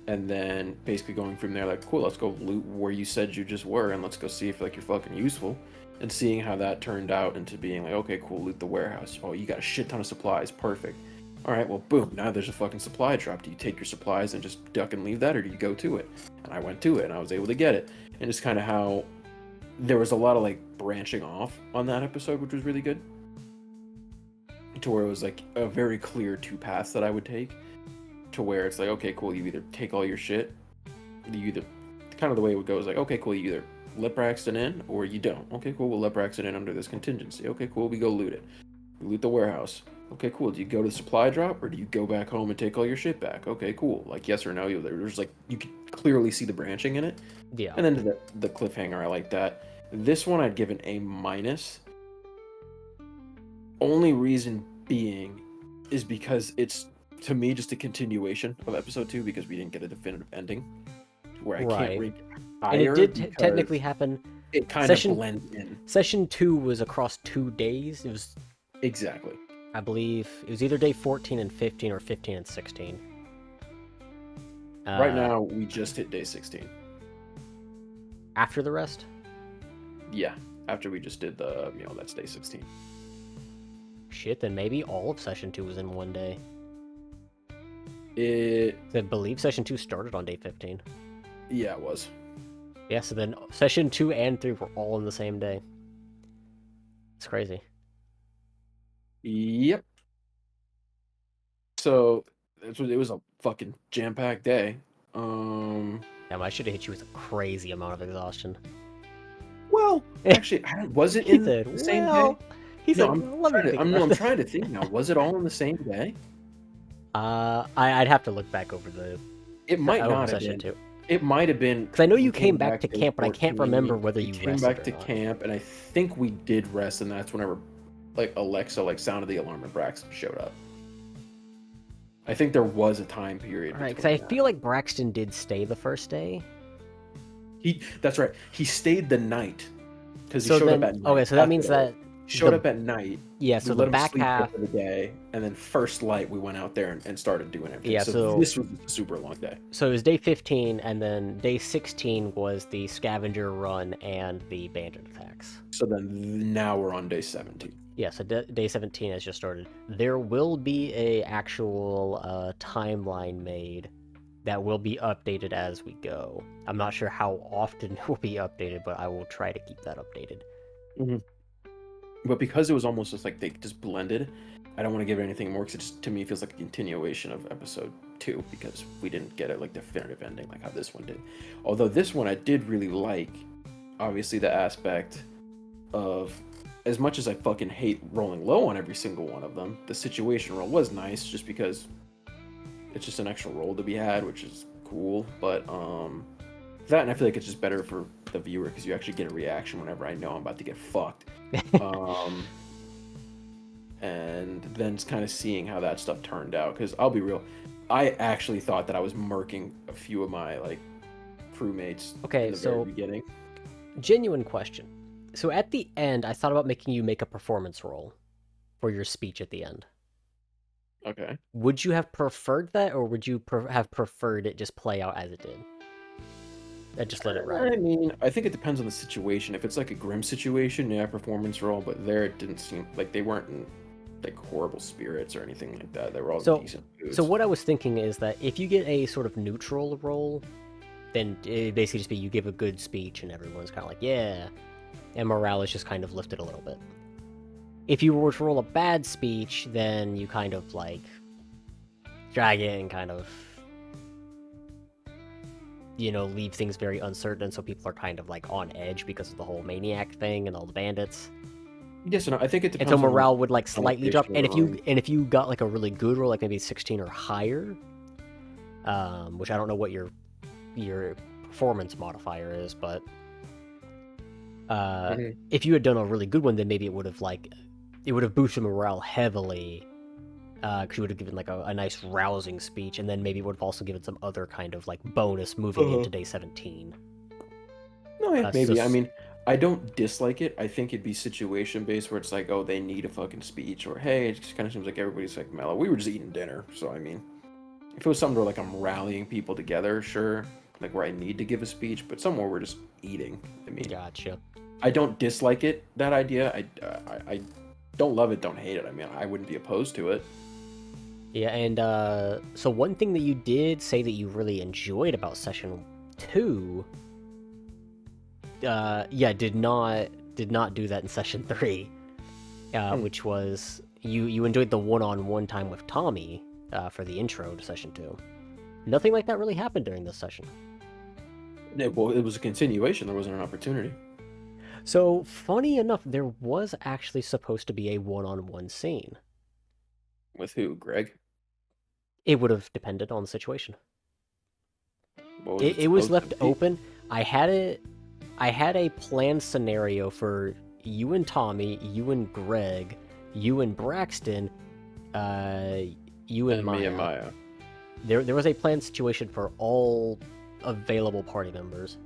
and then basically going from there like cool, let's go loot where you said you just were and let's go see if like you're fucking useful, and seeing how that turned out into being like okay cool, loot the warehouse. Oh, you got a shit ton of supplies, perfect. All right, well boom, now there's a fucking supply drop. Do you take your supplies and just duck and leave that, or do you go to it? And I went to it and I was able to get it. And it's kind of how there was a lot of like branching off on that episode, which was really good, to where it was like a very clear two paths that I would take, to where it's like okay cool, you either take all your shit, you either kind of the way it would go is like okay cool, you either let Braxton in or you don't. Okay cool, we'll let Braxton in under this contingency. Okay cool, we go loot it. We loot the warehouse. Okay cool, do you go to the supply drop or do you go back home and take all your shit back? Okay cool, like yes or no. There's like you could clearly see the branching in it. Yeah. And then to the cliffhanger, I like that. This one I'd give an A minus. Only reason being is because it's to me just a continuation of episode 2 because we didn't get a definitive ending where I can't Right. rank And it higher did because technically happen. it kind of Session blends in. Session 2 was across 2 days. It was, Exactly. I believe, it was either day 14 and 15 or 15 and 16. Right now we just hit day 16. After the rest? Yeah, after we just did the, that's day 16. Shit, then maybe all of Session 2 was in one day. It, I believe Session 2 started on day 15. yeah, it was. Yeah, so then Session 2 and 3 were all in the same day. It's crazy. Yep. So it was a fucking jam-packed day. Damn, I should have hit you with a crazy amount of exhaustion. Well, actually, was it He in said, the same well... day? He No, said, well, let me think about I'm this. trying to think now. Was it all in the same day? I'd have to look back over the It might over not have session been. 2. It might have been. Because I know you We came back to day camp, but I can't 14, remember whether we you came rested back or to not. camp, and I think we did rest, and that's whenever, like, Alexa, like, sounded the alarm and Braxton showed up. I think there was a time period. Right, because I feel like Braxton did stay the first day. That's right. He stayed the night because he So showed then, up at night. okay, so that means that showed the up at night. yeah, We so the let him back sleep there half, for the day, and then first light we went out there and started doing everything. yeah, So so this was a super long day. so it was day 15, and then day 16 was the scavenger run and the bandit attacks. So then now we're on day 17. Yeah, so day 17 has just started. There will be a actual timeline made that will be updated as we go. I'm not sure how often it will be updated, but I will try to keep that updated. Mm-hmm. But because it was almost just like they just blended, I don't want to give it anything more because it just, to me, feels like a continuation of episode 2 because we didn't get a like definitive ending like how this one did. Although this one I did really like, obviously the aspect of, as much as I fucking hate rolling low on every single one of them, the situation roll was nice just because it's just an extra roll to be had, which is cool. But that, and I feel like it's just better for the viewer because you actually get a reaction whenever I know I'm about to get fucked. And then just kind of seeing how that stuff turned out, because I'll be real, I actually thought that I was murking a few of my like crewmates in the very beginning. Genuine question. So at the end, I thought about making you make a performance roll for your speech at the end. Okay. Would you have preferred that, or would you have preferred it just play out as it did? And just let it ride? I mean, I think it depends on the situation. If it's like a grim situation, yeah, performance roll. But there, it didn't seem like they weren't in like horrible spirits or anything like that. They were all decent foods. So what I was thinking is that if you get a sort of neutral roll, then it basically just be you give a good speech and everyone's kind of like, yeah, and morale is just kind of lifted a little bit. If you were to roll a bad speech, then you kind of like drag it and kind of, you know, leave things very uncertain, so people are kind of like on edge because of the whole maniac thing and all the bandits. Yes, and I think it depends. And so morale would like slightly drop. And if you got like a really good roll, like maybe 16 or higher, which I don't know what your performance modifier is, but if you had done a really good one, then maybe it would have boosted morale heavily, because you would have given like a nice rousing speech, and then maybe it would have also given some other kind of like bonus moving into day 17. No, yeah, maybe. I mean, I don't dislike it. I think it'd be situation based, where it's like, oh, they need a fucking speech, or hey, it just kind of seems like everybody's like mellow. We were just eating dinner, so I mean, if it was something where like I'm rallying people together, sure, like where I need to give a speech, but somewhere we're just eating. I mean, Gotcha. I don't dislike it, that idea. I don't love it, don't hate it. I mean, I wouldn't be opposed to it. Yeah, and so one thing that you did say that you really enjoyed about session 2, did not do that in session 3, which was you enjoyed the one-on-one time with Tommy for the intro to session 2. Nothing like that really happened during this session. Well, it was a continuation. There wasn't an opportunity. So, funny enough, there was actually supposed to be a one-on-one scene. With who, Greg? It would have depended on the situation. It was left open. I had a planned scenario for you and Tommy, you and Greg, you and Braxton, you and Maya. Me and Maya. There was a planned situation for all available party members.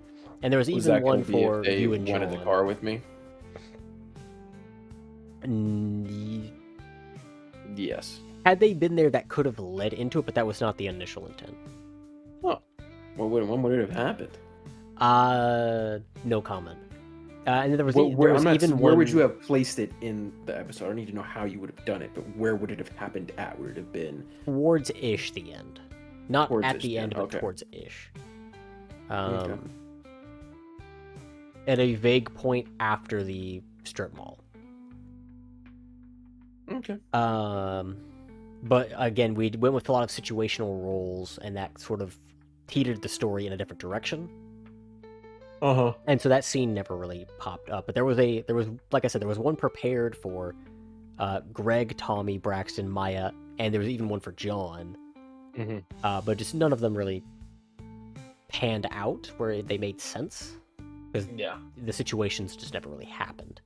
And there was even one for you and John. One in the car with me? Yes. Had they been there, that could have led into it, but that was not the initial intent. Oh. Well, when would it have happened? No comment. And then there was even where would you have placed it in the episode? I don't need to know how you would have done it, but where would it have happened at? Would it have been towards-ish the end? Not at the end, but okay. towards-ish. Okay. At a vague point after the strip mall. Okay. But again, we went with a lot of situational roles, and that sort of heated the story in a different direction. Uh-huh. And so that scene never really popped up. But there was like I said, there was one prepared for Greg, Tommy, Braxton, Maya, and there was even one for John. But just none of them really panned out where they made sense because Yeah. the situations just never really happened.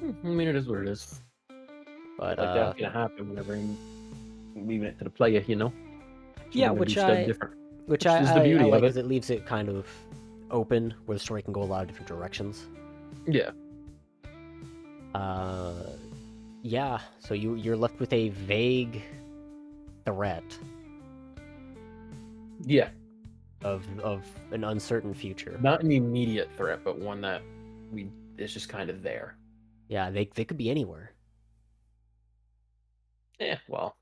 I mean, it is what it is. But Like that's gonna happen whenever you're leaving it to the player, you know. yeah, which is I the beauty like of it. because it leaves it kind of open where the story can go a lot of different directions. Yeah. Yeah. So you're left with a vague threat Yeah. of an uncertain future. Not an immediate threat, but one that is just kind of there. Yeah, they could be anywhere. Yeah, well,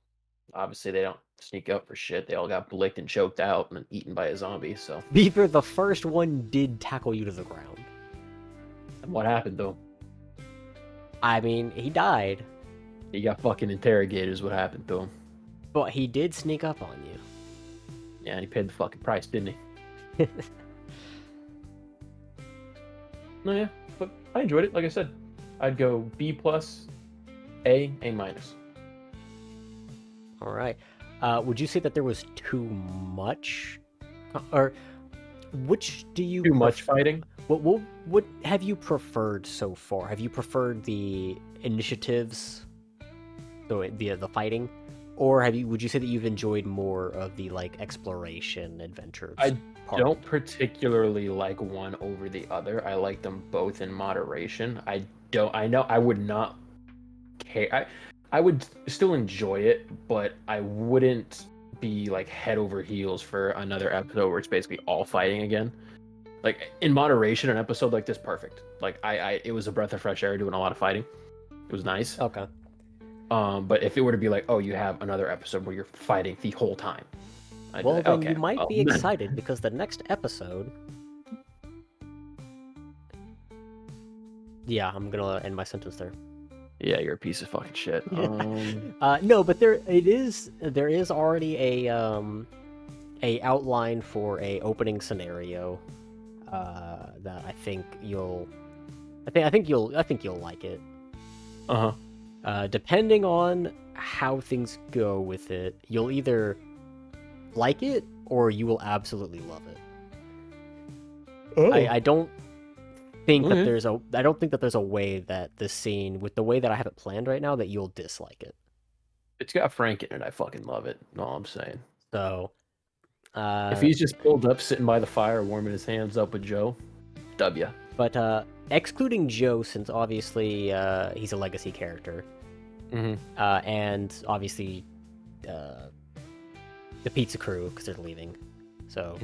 obviously they don't sneak up for shit. They all got blicked and choked out and then eaten by a zombie, so. Beaver, the first one did tackle you to the ground. And what happened, though? I mean, he died. He got fucking interrogated is what happened to him. But he did sneak up on you. Yeah, and he paid the fucking price, didn't he? No, yeah, but I enjoyed it. Like I said, I'd go B+, A minus. All right. Would you say that there was too much, or which do you Too much fighting? What have you preferred so far? Have you preferred the initiatives, so the fighting, or would you say that you've enjoyed more of the like exploration adventures? I don't particularly like one over the other. I like them both in moderation. I know I would not care. I would still enjoy it, but I wouldn't be like head over heels for another episode where it's basically all fighting again. Like in moderation, an episode like this, perfect. Like it was a breath of fresh air doing a lot of fighting. It was nice. Okay. But if it were to be like, oh, you have another episode where you're fighting the whole time, I'd be Well, like, then okay, you might well, be excited because the next episode. Yeah, I'm gonna end my sentence there. Yeah, you're a piece of fucking shit. No, but there is already a outline for a opening scenario that I think you'll like it. Depending on how things go with it, you'll either like it or you will absolutely love it. Oh. I don't think Okay. that I don't think that there's a way that this scene, with the way that I have it planned right now, that you'll dislike it. It's got Frank in it. I fucking love it. All I'm saying. So, If he's just pulled up, sitting by the fire, warming his hands up with Joe, W. But excluding Joe, since obviously he's a legacy character, and obviously the pizza crew because they're leaving. So,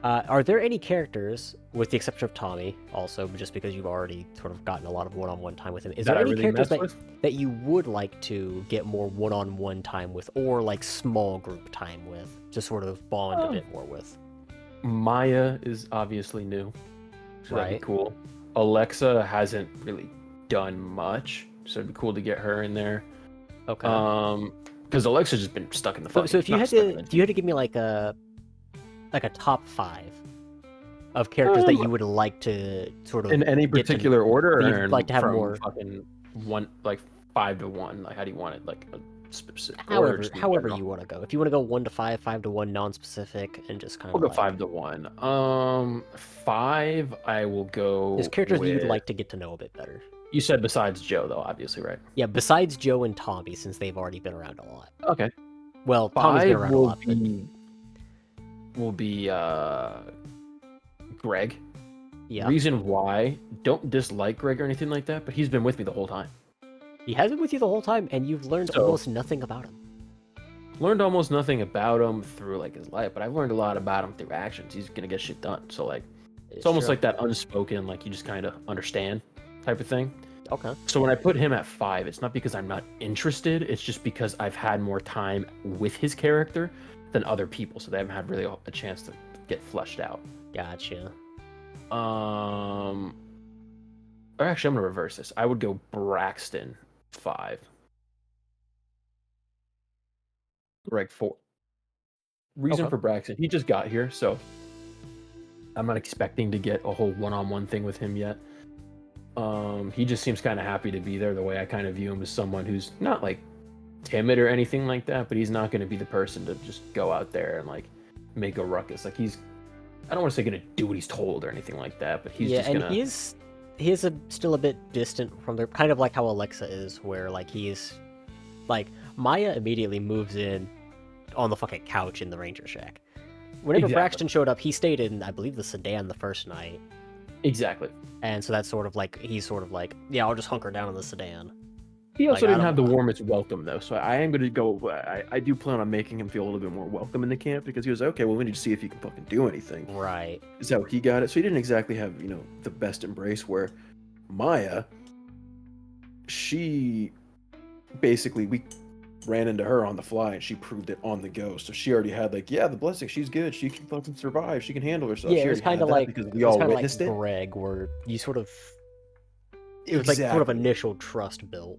are there any characters, with the exception of Tommy, also just because you've already sort of gotten a lot of one-on-one time with him? Is there any characters that you would like to get more one-on-one time with, or like small group time with, to sort of bond a bit more with? Maya is obviously new, so that'd Right. be cool. Alexa hasn't really done much, so it'd be cool to get her in there. Okay. Because Alexa's just been stuck in the fucking. So if you had to give me like a top 5 of characters that you would like to sort of in any particular order, that or you'd like to have from more, fucking one, like 5 to 1. Like, how do you want it? Like a specific however order, just in general? you want to go. If you want to go 1 to 5, 5 to 1, non-specific, and just kind We'll of go 5 to 1. 5, I will go. there's characters that you'd with- like to get to know a bit better. You said besides Joe, though, obviously, right? Yeah, besides Joe and Tommy, since they've already been around a lot. Okay. Well, Tommy's 5 been around a lot, but will be Greg. yeah, Reason why, don't dislike Greg or anything like that, but he's been with me the whole time. he has been with you the whole time, and you've learned So- almost nothing about him. Learned almost nothing about him through like his life, but I've learned a lot about him through actions. He's gonna get shit done. So like, it's almost true. like that unspoken, like you just kind of understand type of thing. Okay. So when I put him at 5, it's not because I'm not interested. It's just because I've had more time with his character than other people, so they haven't had really a chance to get fleshed out. Gotcha. Or actually, I'm gonna reverse this. I would go Braxton 5, Greg 4. Reason Okay. for Braxton, he just got here, so I'm not expecting to get a whole one-on-one thing with him yet. He just seems kind of happy to be there. The way I kind of view him as someone who's not like timid or anything like that, but he's not going to be the person to just go out there and like make a ruckus. Like I don't want to say gonna do what he's told or anything like that, but he's Yeah, just and gonna. he is still a bit distant from the kind of like how Alexa is, where like he's like Maya immediately moves in on the fucking couch in the Ranger Shack. Whenever Exactly. Braxton showed up, he stayed in, I believe, the sedan the first night, Exactly. and so that's sort of like he's sort of like, yeah, I'll just hunker down in the sedan. He also Like, I didn't have the don't- warmest welcome though, so I am gonna go. I do plan on making him feel a little bit more welcome in the camp because he was okay. Well, we need to see if he can fucking do anything. Right. Is how he got it. So he didn't exactly have the best embrace. Where Maya, she basically we ran into her on the fly and she proved it on the go. So she already had like, yeah, the blessing, she's good. She can fucking survive. She can handle herself. Yeah, She it was already kind of had that like because it we was all kind of witnessed like it. Greg, where you sort of it was like sort of initial trust built.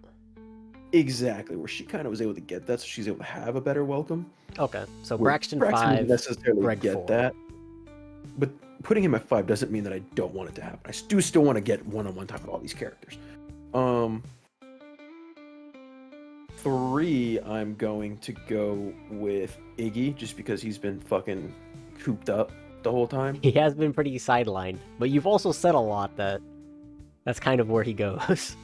Exactly, where she kind of was able to get that, so she's able to have a better welcome. Okay, so Where Braxton didn't 5, necessarily Greg get 4. that. But putting him at 5 doesn't mean that I don't want it to happen. I do still want to get one-on-one time with all these characters. 3, I'm going to go with Iggy, just because he's been fucking cooped up the whole time. He has been pretty sidelined, but you've also said a lot that that's kind of where he goes,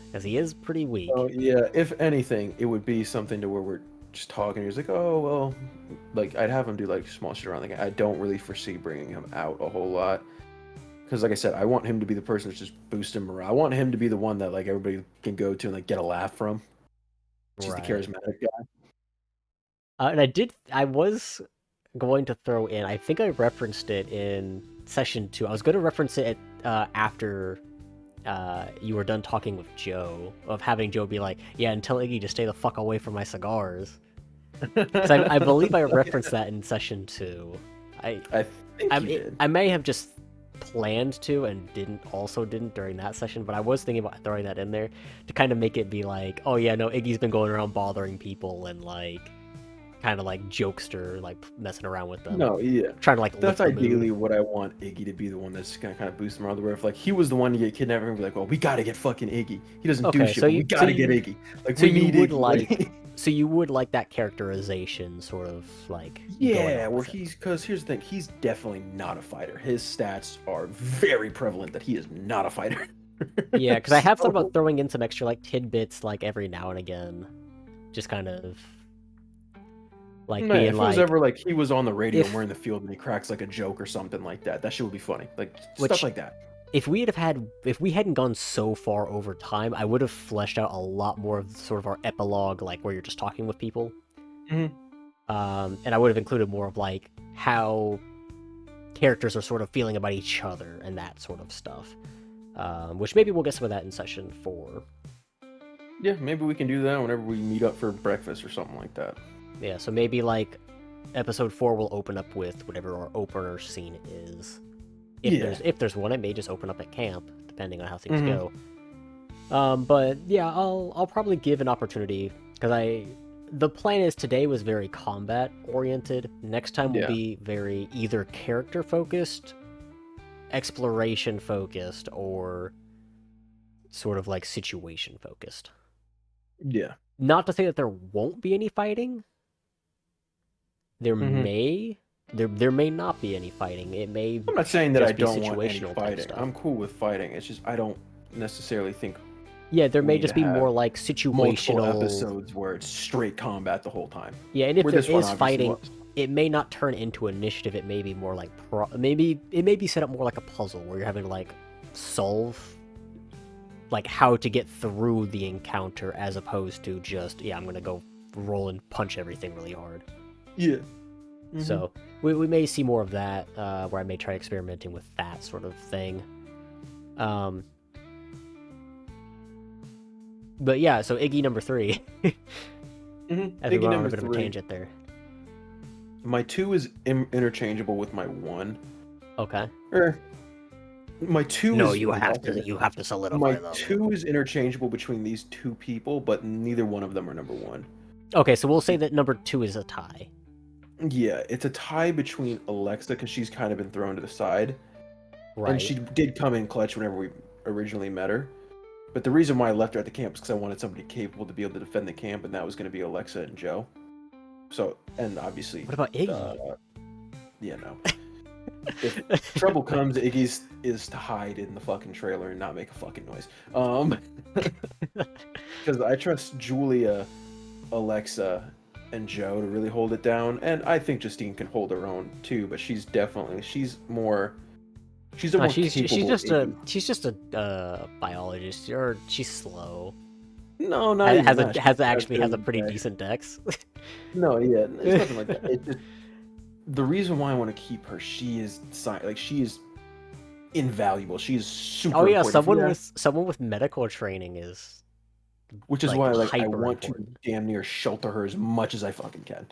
because he is pretty weak. Oh yeah, if anything, it would be something to where we're just talking. He's like, oh well, like I'd have him do like small shit around. Like I don't really foresee bringing him out a whole lot, because like I said, I want him to be the person that's just boosting morale. I want him to be the one that like everybody can go to and like get a laugh from. He's the Right. charismatic guy. And I was going to throw in, I think I referenced it in session 2. I was going to reference it after you were done talking with Joe, of having Joe be like, yeah, and tell Iggy to stay the fuck away from my cigars. Because I believe I referenced that in session 2. I think you did. I may have just planned to and didn't during that session, but I was thinking about throwing that in there to kind of make it be like, oh yeah, no, Iggy's been going around bothering people and like kind of like jokester, like messing around with them. No, yeah. Trying to like That's lift the mood. ideally what I want Iggy to be, the one that's gonna kind of boost him around the way. If like he was the one to get kidnapped, and be like, "Oh, we gotta get fucking Iggy. He doesn't do Okay, shit. so But you- we so gotta you- get Iggy. Like so we you need would Iggy." So you would like that characterization, sort of like going Yeah, on where with it. because here's the thing, he's definitely not a fighter. His stats are very prevalent that he is not a fighter. Yeah, because I have thought So- about throwing in some extra like tidbits like every now and again, just kind of like Man, being if it like was ever like he was on the radio if- and we're in the field and he cracks like a joke or something like that, that shit would be funny. Like Which- stuff like that. if we hadn't gone so far over time, I would have fleshed out a lot more of sort of our epilogue, like where you're just talking with people. Mhm. And I would have included more of like how characters are sort of feeling about each other and that sort of stuff. Which maybe we'll get some of that in session 4. Yeah, maybe we can do that whenever we meet up for breakfast or something like that. Yeah, so maybe like episode 4 will open up with whatever our opener scene is. If there's one, it may just open up at camp, depending on how things Mhm. go. But yeah, I'll probably give an opportunity, because the plan is today was very combat oriented. Next time will Yeah. be very either character focused, exploration focused, or sort of like situation focused. Yeah. Not to say that there won't be any fighting. There Mhm. there may not be any fighting. It may I'm not saying that I just be don't want any situational type fighting. stuff. I'm cool with fighting. It's just I don't necessarily think Yeah, there may need just to be have more like multiple situational episodes where it's straight combat the whole time. Yeah, and if Where there this one is obviously fighting, was. it may not turn into initiative. It may be more like maybe it may be set up more like a puzzle where you're having to like solve like how to get through the encounter, as opposed to just I'm gonna go roll and punch everything really hard. Yeah. So we may see more of that, where I may try experimenting with that sort of thing. But yeah, so Iggy number 3. As we went on a bit of a tangent there. My 2 is interchangeable with my 1. Okay. My 2 No, is you have to solidify my those. 2 is interchangeable between these two people, but neither one of them are number 1. Okay, so we'll say that number 2 is a tie. Yeah, it's a tie between Alexa because she's kind of been thrown to the side, and Right. she did come in clutch whenever we originally met her. But the reason why I left her at the camp is because I wanted somebody capable to be able to defend the camp, and that was going to be Alexa and Joe. So, and obviously, What about uh, Iggy? yeah, no. If trouble comes, Iggy's is to hide in the fucking trailer and not make a fucking noise. Because I trust Julia, Alexa, and Joe to really hold it down, and I think Justine can hold her own too. But she's a No, more capable Iggy. she's just a biologist, or she's slow. No, not even that. She's Has a active. pretty decent dex. No, yeah, it's nothing like that. It just the reason why I want to keep her, she is invaluable. She is Oh super yeah, important. If you ask, someone with medical training is which is like why like I hyper want to important. damn near shelter her as much as I fucking can.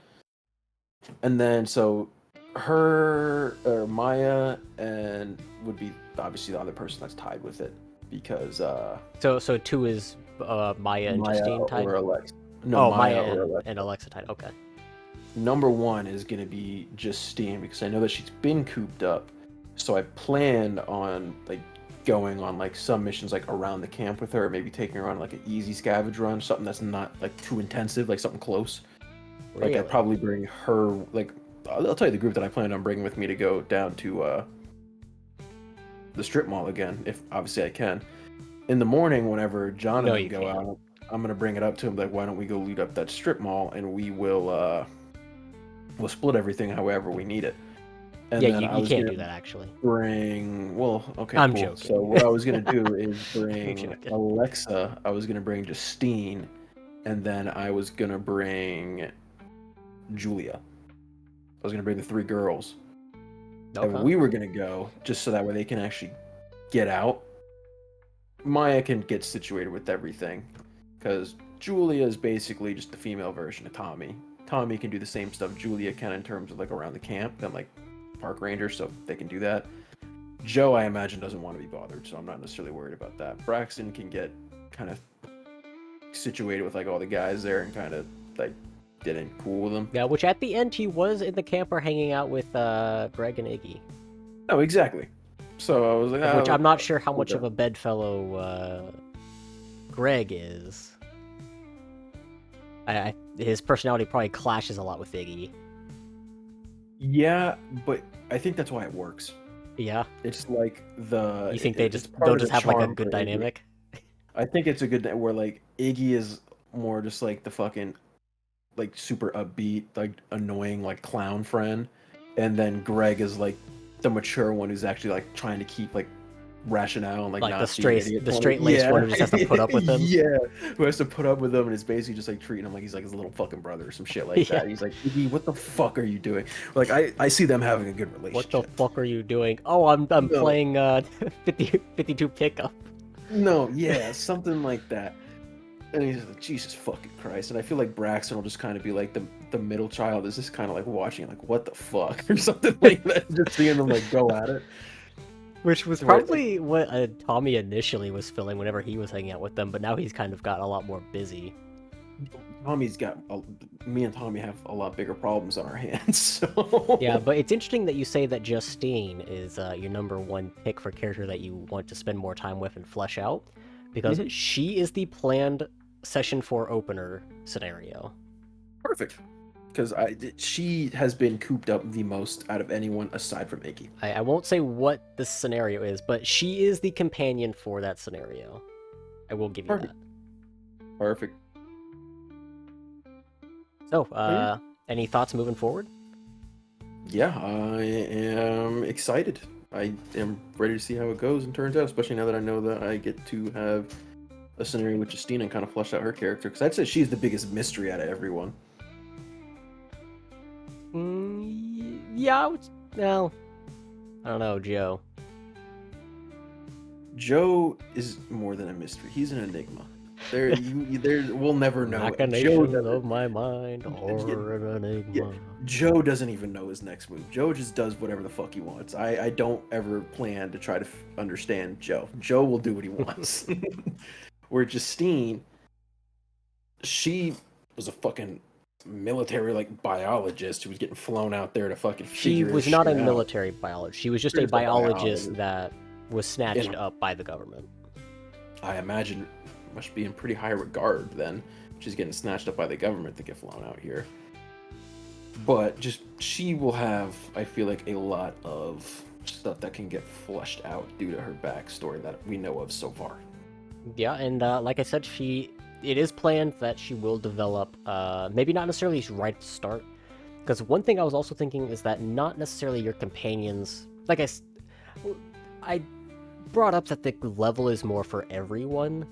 And then so her or Maya and would be obviously the other person that's tied with it because So two is Maya and Maya Justine tied. or Alexa. No, Oh, Maya Maya or and Alexa. Alexa tied. Okay. Number one is going to be Justine because I know that she's been cooped up. So I planned on like going on like some missions like around the camp with her, maybe taking her on like an easy scavenge run, something that's not like too intensive, like something close. Like I'd Really? probably bring her like I'll tell you the group that I planned on bringing with me to go down to the strip mall again, if obviously I can. In the morning, whenever John and No, them you go can't. out, I'm gonna bring it up to him like, why don't we go loot up that strip mall and we'll split everything however we need it. And Yeah, then I you was can't gonna do that actually. bring well, okay, I'm cool. So joking. what I was gonna do is I'm bring joking. Alexa, I was gonna bring Justine, and then I was gonna bring Julia. I was gonna bring the three girls. And Okay. we were gonna go just so that way they can actually get out. Maya can get situated with everything, because Julia is basically just the female version of Tommy. Tommy can do the same stuff Julia can in terms of like around the camp and like park ranger, so they can do that. Joe, I imagine, doesn't want to be bothered, so I'm not necessarily worried about that. Braxton can get kind of situated with like all the guys there and kind of like get in cool with them. Yeah, which at the end he was in the camper hanging out with Greg and Iggy. Oh, exactly. So I was like, Which oh, I'm not sure how much okay. of a bedfellow Greg is. His personality probably clashes a lot with Iggy. Yeah, but I think that's why it works. Yeah. It's like You think it's they'll part of the just have like a charm good for Iggy. dynamic? I think it's a good where like Iggy is more just like the fucking like super upbeat, like annoying like clown friend, and then Greg is like the mature one who's actually like trying to keep like rationale and like Like not be an idiot. the straight laced one Yeah, who just has to put up with him. yeah, who has to put up with him and is basically just like treating him like he's like his little fucking brother or some shit like Yeah. that. He's like, Iggy, what the fuck are you doing? Like I see them having a good What the relationship. fuck are you doing? Oh, I'm No, playing 52 pickup. no, yeah, something like that. And he's like, Jesus fucking Christ. And I feel like Braxton will just kind of be like the middle child is just kind of like watching, like, what the fuck? Or something like that. Just seeing them like go at it. Which was To where it's like, probably what Tommy initially was feeling whenever he was hanging out with them, but now he's kind of got a lot more busy. Me and Tommy have a lot bigger problems on our hands. So Yeah, but it's interesting that you say that Justine is your number one pick for character that you want to spend more time with and flesh out, because Mhm. she is the planned session 4 opener scenario. Perfect. Because she has been cooped up the most out of anyone aside from Iggy. I won't say what this scenario is, but she is the companion for that scenario. I will give you Perfect. that. Perfect. So, But yeah. any thoughts moving forward? Yeah, I am excited. I am ready to see how it goes and turns out, especially now that I know that I get to have a scenario with Justine and kind of flesh out her character. Because I'd say she's the biggest mystery out of everyone. Yeah, no. I don't know, Joe. Joe is more than a mystery. He's an enigma. We'll never know. Joe Machinations doesn't. of my mind are an Yeah, enigma. Joe doesn't even know his next move. Joe just does whatever the fuck he wants. I don't ever plan to try to understand Joe. Joe will do what he wants. Where Justine, she was a fucking military like biologist who was getting flown out there to fucking She figure his was not a shit out. military biologist. She was just She a was a biologist biologist. that was snatched And up by the government. I imagine must be in pretty high regard then. She's getting snatched up by the government to get flown out here. But just she will have, I feel like, a lot of stuff that can get fleshed out due to her backstory that we know of so far. Yeah, and like I said, it is planned that she will develop, maybe not necessarily right at the start, because one thing I was also thinking is that not necessarily your companions, like I brought up that the level is more for everyone,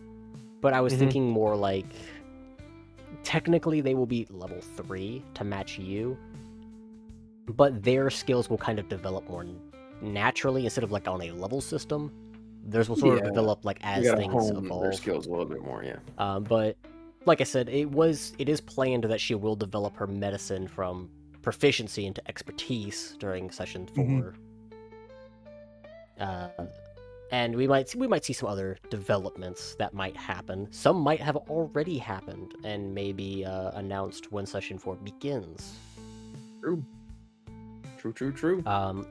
but I was thinking more like, technically they will be level 3 to match you, but their skills will kind of develop more naturally instead of like on a level system. Theirs will sort of develop like as things hone evolve. their skills a little bit more, yeah. But like I said, it is planned that she will develop her medicine from proficiency into expertise during session 4. And we might see some other developments that might happen. Some might have already happened and maybe announced when session 4 begins. True.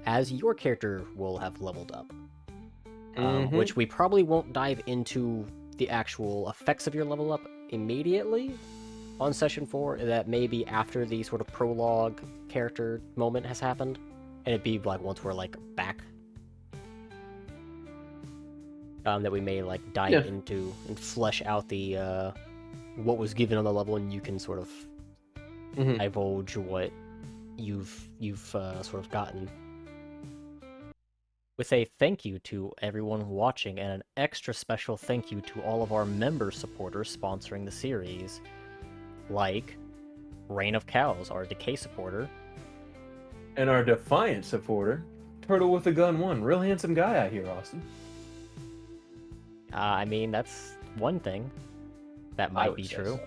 As your character will have leveled up. Which we probably won't dive into the actual effects of your level up immediately on session 4. That may be after the sort of prologue character moment has happened, and it'd be like once we're like back, that we may like dive into and flesh out the what was given on the level, and you can sort of divulge what you've sort of gotten. With a thank you to everyone watching, and an extra special thank you to all of our member supporters sponsoring the series, like Reign of Cows, our Decay supporter, and our Defiance supporter, Turtle with a Gun 1. Real handsome guy out here, Austin. I mean, that's one thing that might be true. So.